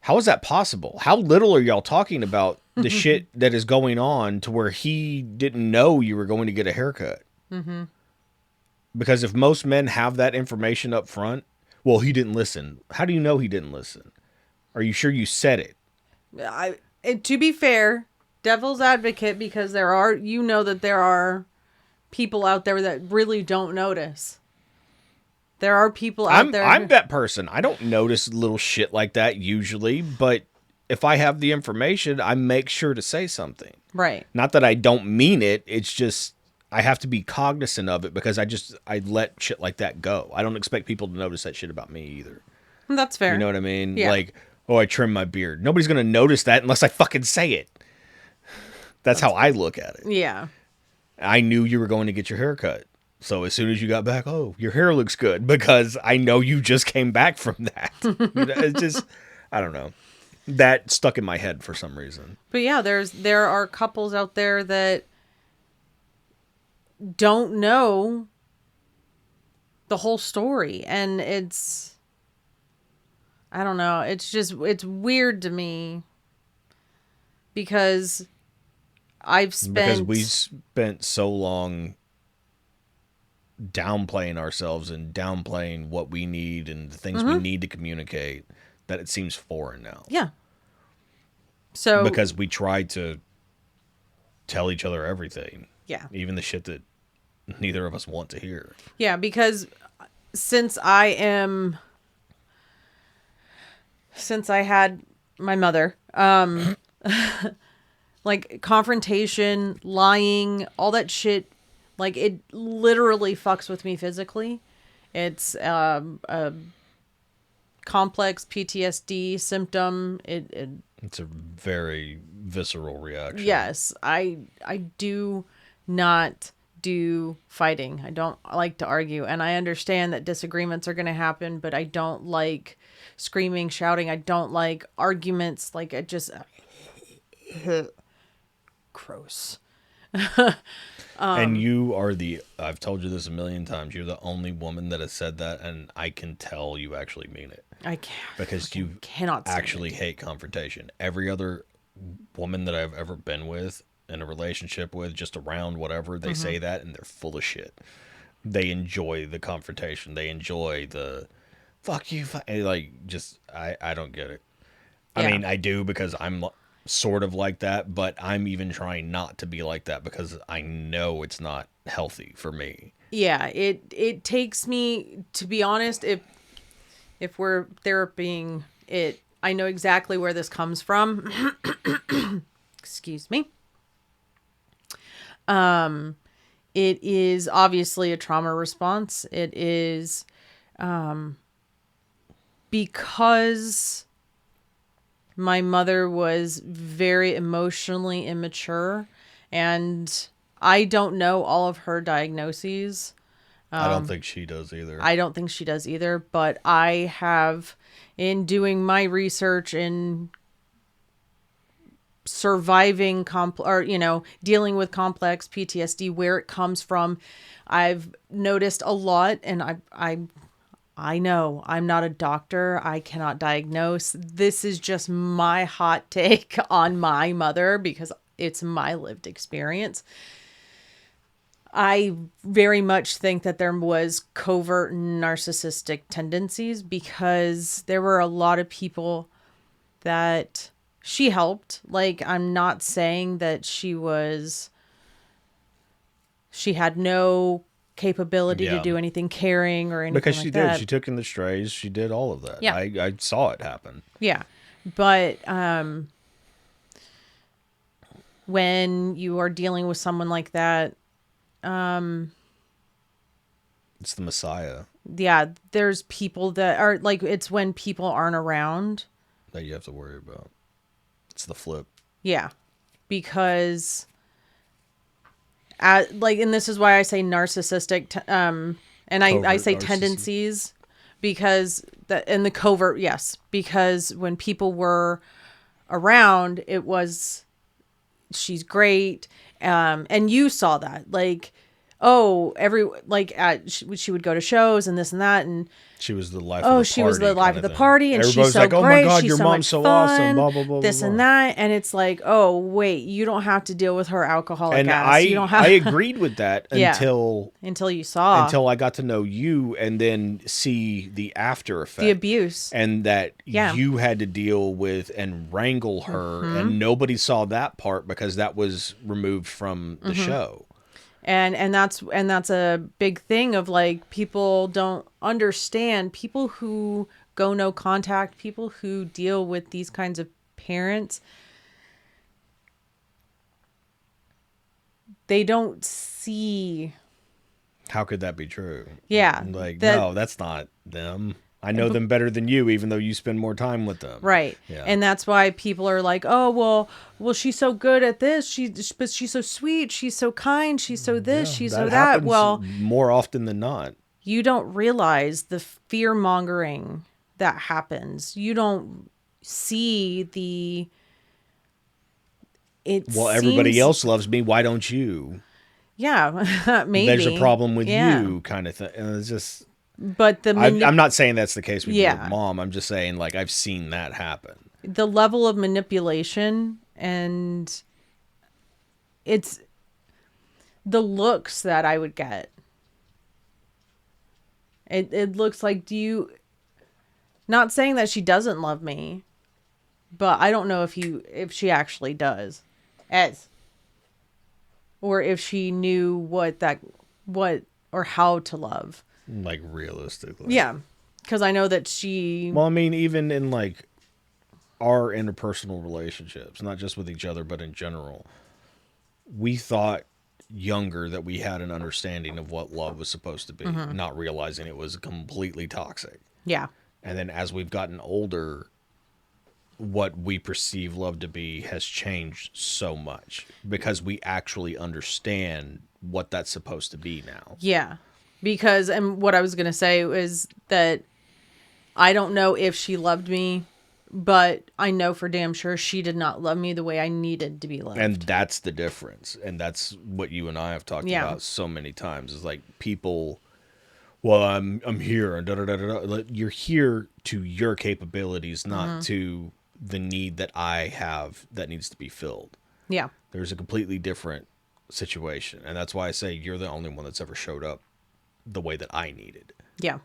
How is that possible? How little are y'all talking about the shit that is going on to where he didn't know you were going to get a haircut? Mm-hmm. Because if most men have that information up front, well, he didn't listen. How do you know he didn't listen? Are you sure you said it? To be fair, devil's advocate, because there are people out there that really don't notice. There are people out there. I'm that person. I don't notice little shit like that usually, but if I have the information, I make sure to say something. Right. Not that I don't mean it. It's just I have to be cognizant of it because I let shit like that go. I don't expect people to notice that shit about me either. That's fair. You know what I mean? Yeah. Like, oh, I trimmed my beard. Nobody's going to notice that unless I fucking say it. That's how I look at it. Yeah. I knew you were going to get your hair cut. So as soon as you got back, oh, your hair looks good because I know you just came back from that. It's just, I don't know. That stuck in my head for some reason. But yeah, there are couples out there that don't know the whole story, and I don't know, it's weird to me because we spent so long downplaying ourselves and downplaying what we need and the things we need to communicate that it seems foreign now. Yeah. So because we tried to tell each other everything. Yeah. Even the shit that neither of us want to hear. Yeah, because since I had my mother, like confrontation, lying, all that shit, like it literally fucks with me physically. It's a complex PTSD symptom. It's a very visceral reaction. Yes, I do not do fighting. I don't like to argue, and I understand that disagreements are going to happen, but I don't like screaming, shouting. I don't like arguments. Like, it just gross. And you are I've told you this a million times, you're the only woman that has said that, and I can tell you actually mean it. I can't. Because you cannot actually hate confrontation. Every other woman that I've ever been with, in a relationship with, just around, whatever, they say that, and they're full of shit. They enjoy the confrontation. They enjoy the, fuck you, like, just, I don't get it. I mean, I do because I'm sort of like that, but I'm even trying not to be like that because I know it's not healthy for me. Yeah, it takes me, to be honest, if we're therapying it, I know exactly where this comes from. Excuse me. It is obviously a trauma response. It is because my mother was very emotionally immature, and I don't know all of her diagnoses. I don't think she does either. I don't think she does either, but I have, in doing my research in surviving dealing with complex PTSD, where it comes from, I've noticed a lot, and I know I'm not a doctor. I cannot diagnose. This is just my hot take on my mother because it's my lived experience. I very much think that there was covert narcissistic tendencies because there were a lot of people that she helped. Like, I'm not saying that she had no capability to Yeah. do anything caring or anything Because like she that. did. She took in the strays. She did all of that. Yeah. I saw it happen. Yeah. But when you are dealing with someone like that, It's the Messiah yeah, there's people that are like, it's when people aren't around. that you have to worry about. It's the flip. Yeah. Because and this is why I say narcissistic, and I Covert say narcissism. tendencies because the covert, yes, because when people were around, it was, she's great. And you saw that, like, she would go to shows and this and that, and She was the life of the party. she was the life of the thing. party, and Everybody's she's so like, "Oh great. my God, She's your so mom's much so fun, awesome." Blah blah blah. this blah, and blah. that, and it's like, oh wait, you don't have to deal with her alcoholic And ass. You don't have I agreed with that Yeah. until you saw I got to know you and then see the after effect, the abuse. and that Yeah. you had to deal with and wrangle her, and nobody saw that part because that was removed from the show. And that's a big thing of, like, people don't understand, people who go no contact, people who deal with these kinds of parents, they don't see. How could that be true? Yeah, Like, no, that's not them. I know them better than you, even though you spend more time with them. Right. Yeah. And that's why people are like, oh, well, she's so good at this. But she's so sweet. She's so kind. She's so this. Yeah, she's that so that. happens Well, more often than not. you don't realize the fear mongering that happens. You don't see Well, everybody seems- else loves me. Why don't you? Yeah, maybe. There's a problem with Yeah. you, kind of thing. And it's just. But I'm not saying that's the case with Yeah. your mom. I'm just saying, like, I've seen that happen. the level of manipulation, and it's the looks that I would get. It looks like, not saying that she doesn't love me, but I don't know if she actually does, or if she knew what or how to love. Like, realistically. Yeah, because I know that she. Well, I mean, even in, like, our interpersonal relationships, not just with each other, but in general, we thought younger that we had an understanding of what love was supposed to be, not realizing it was completely toxic. Yeah. And then as we've gotten older, what we perceive love to be has changed so much because we actually understand what that's supposed to be now. Yeah. Because, and what I was going to say is that I don't know if she loved me, but I know for damn sure she did not love me the way I needed to be loved. And that's the difference. And that's what you and I have talked about so many times, is like, people, well, I'm here and da da da da. You're here to your capabilities, not to the need that I have that needs to be filled. Yeah. There's a completely different situation. And that's why I say you're the only one that's ever showed up the way that I needed. Yeah.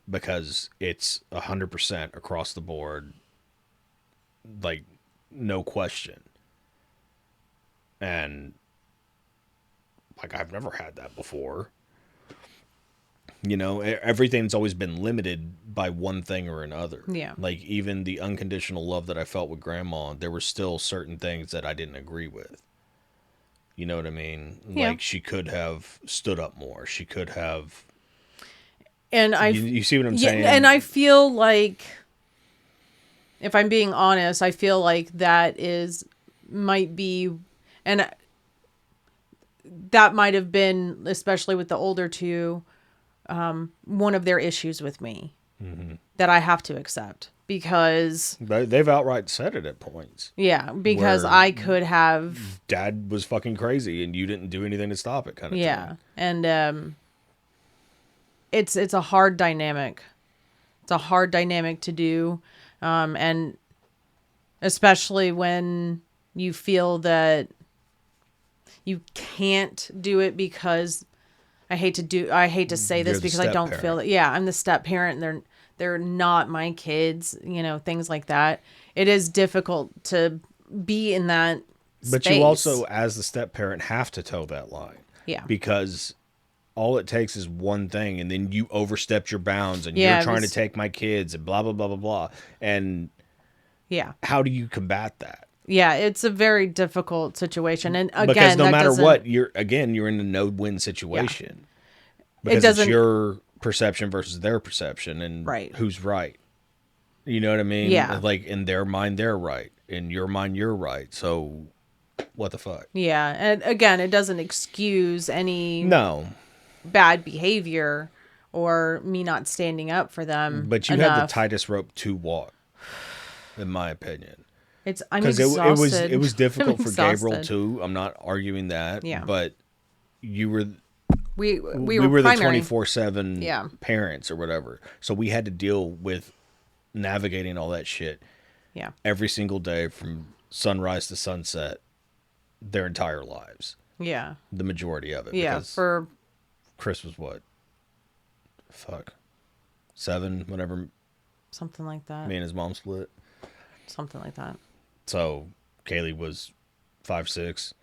Because it's 100% across the board, like, no question. And, like, I've never had that before. You know, everything's always been limited by one thing or another. Yeah. Like, even the unconditional love that I felt with Grandma, there were still certain things that I didn't agree with. You know what I mean? Yeah. Like, she could have stood up more. She could have. And You see what I'm saying? And I feel like, if I'm being honest, I feel like might be, and that might have been, especially with the older two, one of their issues with me that I have to accept, because they've outright said it at points. Yeah, because Where I could have. Dad was fucking crazy and you didn't do anything to stop it, kind of Yeah, thing. and it's a hard dynamic. It's a hard dynamic to do, and especially when you feel that you can't do it because I hate to say this You're the because I don't step feel parent. that. Yeah, I'm the step parent. And they're not my kids. Things like that. It is difficult to be in that But space. you also, as the step parent, have to toe that line. Yeah. Because all it takes is one thing, and then you overstepped your bounds, and Yeah, you're it trying to was- take my kids, and blah blah blah blah blah. And Yeah. how do you combat that? Yeah, it's a very difficult situation. And again, Because no that matter doesn't- what, you're in a no-win situation. Because it's doesn't- your perception versus their perception, and Right. who's right. You know what I mean? Yeah. Like, in their mind, they're right. In your mind, you're right. So, what the fuck? Yeah, and again, it doesn't excuse any No. bad behavior or me not standing up for them. But you enough. had the tightest rope to walk, in my opinion. I'm Because exhausted. it was difficult I'm for Gabriel exhausted. too. I'm not arguing that. Yeah. But you were We we were were the primary. 24/7 Yeah. parents or whatever. So we had to deal with navigating all that shit Yeah. every single day from sunrise to sunset, their entire lives. Yeah. The majority of it. Yeah. Because For Chris was what? Fuck. 7, whenever something like that. me and his mom split. Something like that. So Kaylee was 5, 6.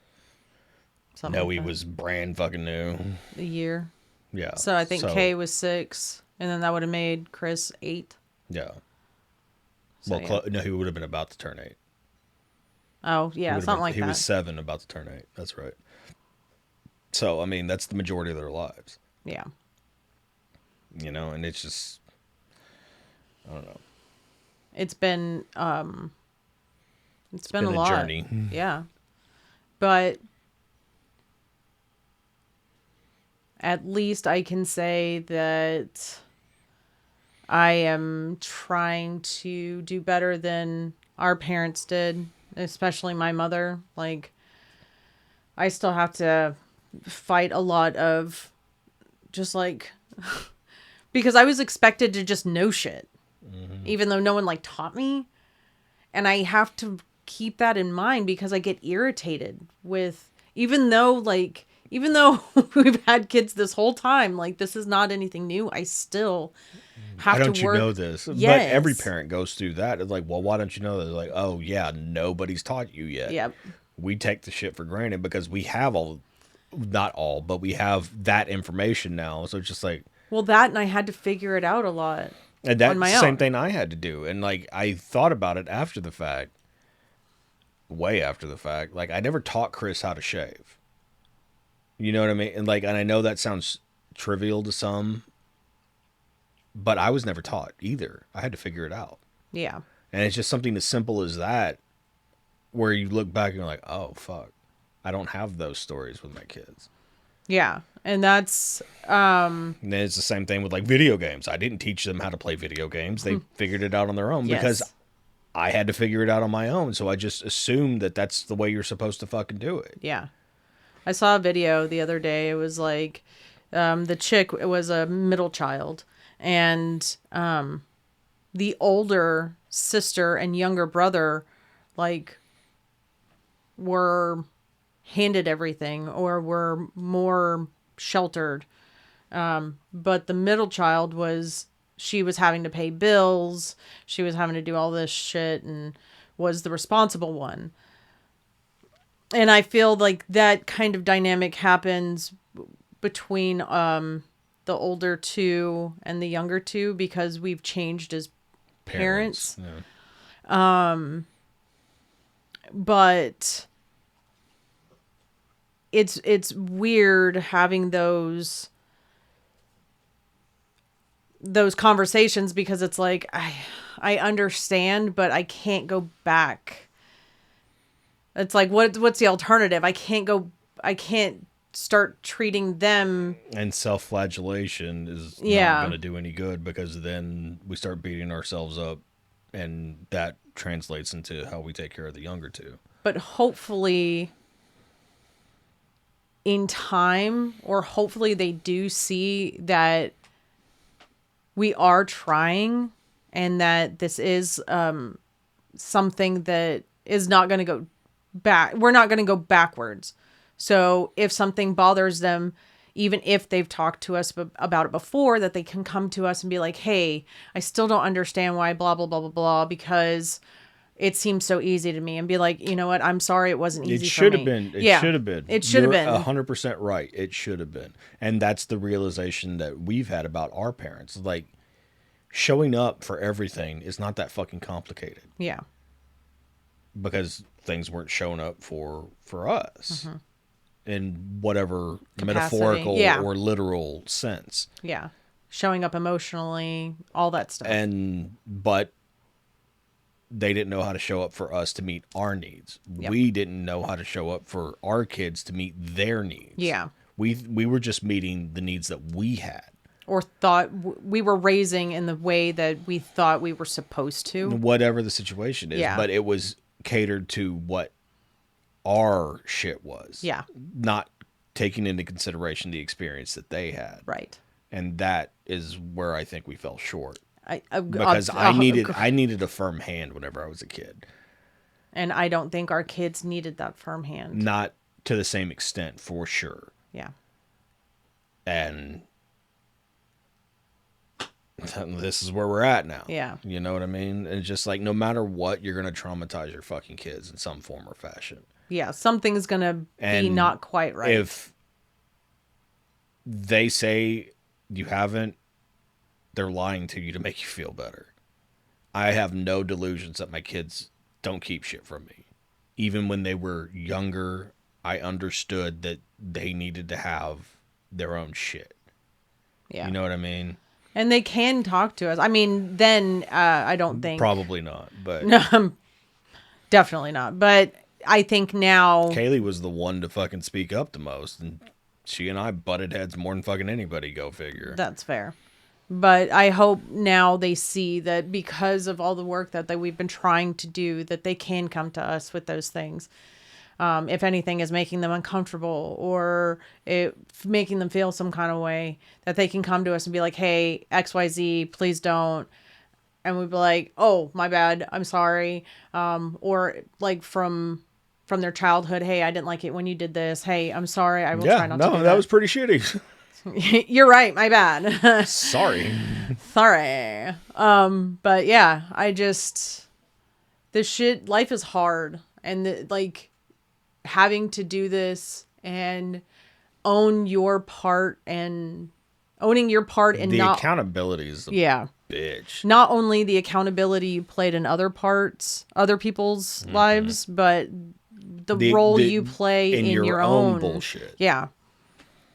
Something Noe like that. was brand fucking new. a year. Yeah. So I think Kay was 6, and then that would have made Chris 8. Yeah. So, Well, no, he would have been about to turn 8. Oh He yeah, would have something been- like he that. was 7, about to turn 8. That's right. So I mean, that's the majority of their lives. Yeah. And it's just, I don't know. It's been it's been a been a lot. journey. Yeah. But at least I can say that I am trying to do better than our parents did, especially my mother. Like, I still have to fight a lot of just like because I was expected to just know shit, even though no one like taught me. And I have to keep that in mind because I get irritated with, even though we've had kids this whole time, like this is not anything new. I still have Why don't to you work. know this? Yes. But every parent goes through that. It's like, well, why don't you know that? It's like, oh yeah, nobody's taught you yet. Yep. We take the shit for granted because we have not all, but we have that information now. So it's just like, Well, that, and I had to figure it out a lot. and that's on my the same own. thing I had to do. And like, I thought about it after the fact, way after the fact. Like, I never taught Chris how to shave. You know what I mean? And like, and I know that sounds trivial to some, but I was never taught either. I had to figure it out. Yeah. And it's just something as simple as that, where you look back and you're like, oh, fuck. I don't have those stories with my kids. Yeah. And that's, And then it's the same thing with like video games. I didn't teach them how to play video games. They figured it out on their own because Yes. I had to figure it out on my own. So I just assumed that that's the way you're supposed to fucking do it. Yeah. I saw a video the other day. It was like the chick, it was a middle child, and the older sister and younger brother like were handed everything or were more sheltered. But the middle child she was having to pay bills. She was having to do all this shit and was the responsible one. And I feel like that kind of dynamic happens between the older two and the younger two because we've changed as parents. Yeah. But it's weird having those conversations because it's like I understand, but I can't go back. It's like what's the alternative? I can't start treating them. And self-flagellation is Yeah. not going to do any good because then we start beating ourselves up, and that translates into how we take care of the younger two. But hopefully in time, or hopefully they do see that we are trying and that this is something that is not going to go back. We're not going to go backwards. So if something bothers them, even if they've talked to us about it before, that they can come to us and be like, hey, I still don't understand why blah, blah, blah, blah, blah, because it seems so easy to me, and be like, you know what? I'm sorry. It wasn't easy for me. It should have been. It should have been. It should have been. 100% right. It should have been. And that's the realization that we've had about our parents. Like, showing up for everything is not that fucking complicated. Yeah. Because things weren't showing up for us in whatever metaphorical or literal sense. Yeah. Showing up emotionally, all that stuff. But they didn't know how to show up for us to meet our needs. Yep. We didn't know how to show up for our kids to meet their needs. Yeah. We were just meeting the needs that we had. Or thought we were raising in the way that we thought we were supposed to. Whatever the situation is. Yeah. But it was catered to what our shit was. Yeah. Not taking into consideration the experience that they had. Right. And that is where I think we fell short. Because I needed a firm hand whenever I was a kid. And I don't think our kids needed that firm hand. Not to the same extent, for sure. Yeah. And this is where we're at now. Yeah. You know what I mean? It's just like, no matter what, you're going to traumatize your fucking kids in some form or fashion. Yeah. Something's going to be not quite right. If they say you haven't, they're lying to you to make you feel better. I have no delusions that my kids don't keep shit from me. Even when they were younger, I understood that they needed to have their own shit. Yeah. You know what I mean? And they can talk to us. I mean, then I don't think... Probably not, but... No, definitely not. But I think now... Kaylee was the one to fucking speak up the most, and she and I butted heads more than fucking anybody, go figure. That's fair. But I hope now they see that because of all the work that we've been trying to do, that they can come to us with those things. If anything is making them uncomfortable or making them feel some kind of way, that they can come to us and be like, hey, XYZ, please don't. And we'd be like, oh, my bad, I'm sorry. Or like from their childhood, hey, I didn't like it when you did this. Hey, I'm sorry, I will try not to do that. That was pretty shitty. You're right, my bad. Sorry. But yeah, life is hard. And having to do this and owning your part and the accountability is the bitch. Not only the accountability you played in other people's lives, but the role you play in your own bullshit. Yeah.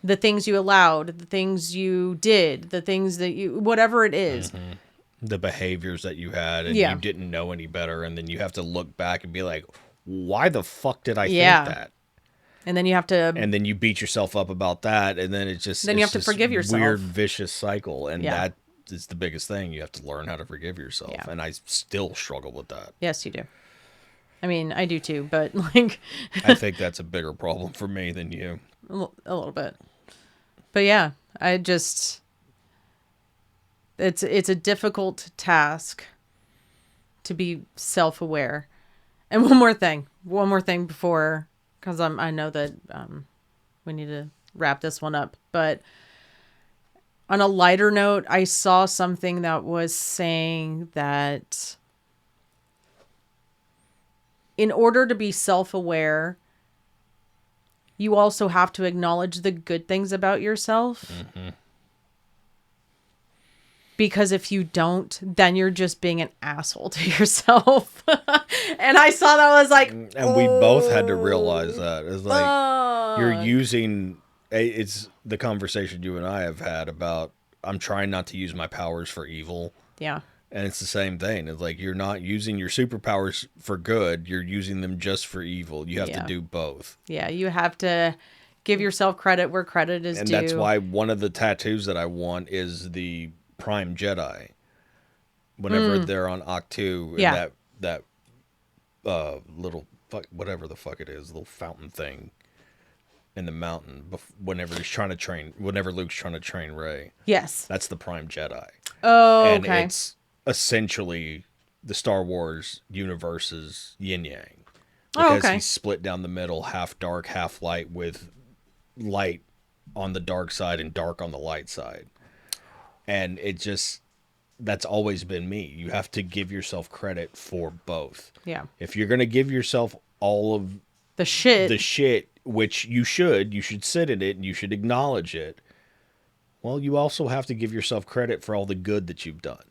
The things you allowed, the things you did, the things that whatever it is. Mm-hmm. The behaviors that you had and you didn't know any better. And then you have to look back and be like, why the fuck did I think that? And then you have to... And then you beat yourself up about that. And then you have to forgive yourself. Weird, vicious cycle. And that is the biggest thing. You have to learn how to forgive yourself. Yeah. And I still struggle with that. Yes, you do. I mean, I do too, but I think that's a bigger problem for me than you. A little bit. But yeah, it's a difficult task to be self-aware. And one more thing before, because I know that we need to wrap this one up. But on a lighter note, I saw something that was saying that in order to be self-aware, you also have to acknowledge the good things about yourself. Mm-hmm. Because if you don't, then you're just being an asshole to yourself. And I saw that, I was like... And we both had to realize that. It's like, you're using... It's the conversation you and I have had about, I'm trying not to use my powers for evil. Yeah. And it's the same thing. It's like, you're not using your superpowers for good. You're using them just for evil. You have to do both. Yeah, you have to give yourself credit where credit is due. And that's why one of the tattoos that I want is the Prime Jedi. Whenever they're on Octu, and that little whatever the fuck it is, little fountain thing in the mountain. Whenever Luke's trying to train Rey. Yes, that's the Prime Jedi. Oh, and okay. It's essentially the Star Wars universe's yin yang, because he's split down the middle, half dark, half light, with light on the dark side and dark on the light side. And that's always been me. You have to give yourself credit for both. Yeah. If you're going to give yourself all of the shit, which you should sit in it and you should acknowledge it. Well, you also have to give yourself credit for all the good that you've done.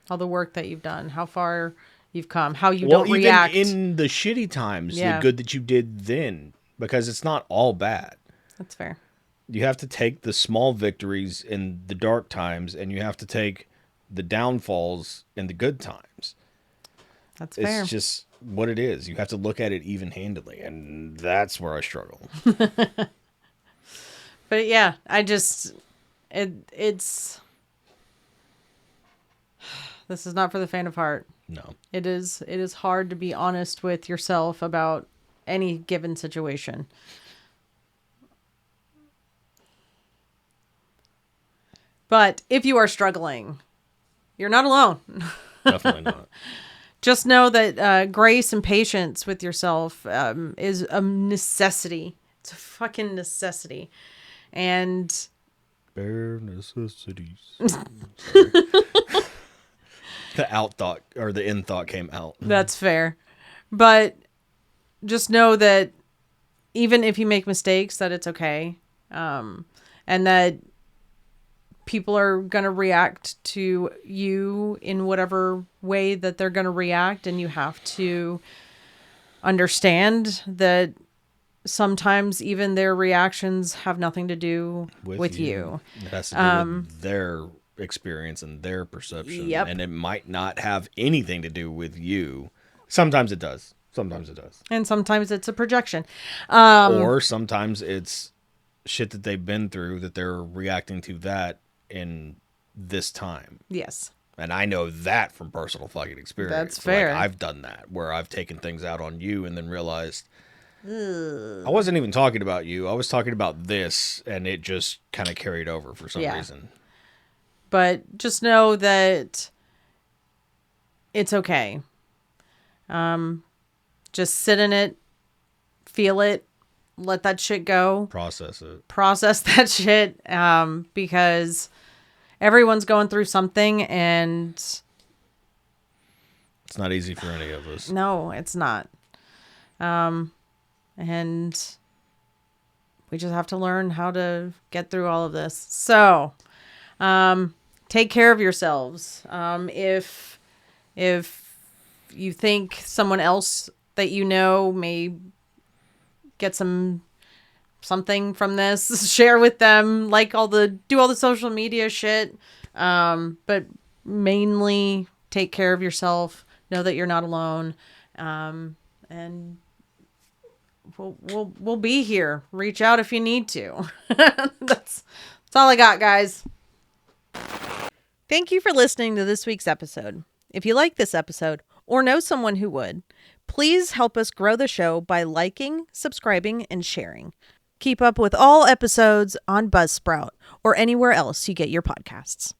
All the work that you've done, how far you've come, how you don't even react. In the shitty times, the good that you did then, because it's not all bad. That's fair. You have to take the small victories in the dark times, and you have to take the downfalls in the good times. That's fair. It's just what it is. You have to look at it even-handedly, and that's where I struggle. But yeah, it's this is not for the faint of heart. No. It is hard to be honest with yourself about any given situation. But if you are struggling, you're not alone. Definitely not. Just know that grace and patience with yourself is a necessity. It's a fucking necessity. And bare necessities. The out thought or the in thought came out. That's fair. But just know that even if you make mistakes, that it's okay. And that people are going to react to you in whatever way that they're going to react. And you have to understand that sometimes even their reactions have nothing to do with you. It has to do with their experience and their perception. Yep. And it might not have anything to do with you. Sometimes it does. And sometimes it's a projection. Or sometimes it's shit that they've been through that they're reacting to that in this time. Yes. And I know that from personal fucking experience. That's fair. Like, I've done that where I've taken things out on you and then realized I wasn't even talking about you. I was talking about this, and it just kind of carried over for some reason. But just know that it's okay. Just sit in it, feel it, let that shit go. Process it. Process that shit, because everyone's going through something, and it's not easy for any of us. No, it's not. And we just have to learn how to get through all of this. So, take care of yourselves. If you think someone else that you know may get something from this, share with them, do all the social media shit. But mainly take care of yourself. Know that you're not alone. And we'll be here. Reach out if you need to. That's all I got, guys. Thank you for listening to this week's episode. If you like this episode or know someone who would, please help us grow the show by liking, subscribing, and sharing. Keep up with all episodes on Buzzsprout or anywhere else you get your podcasts.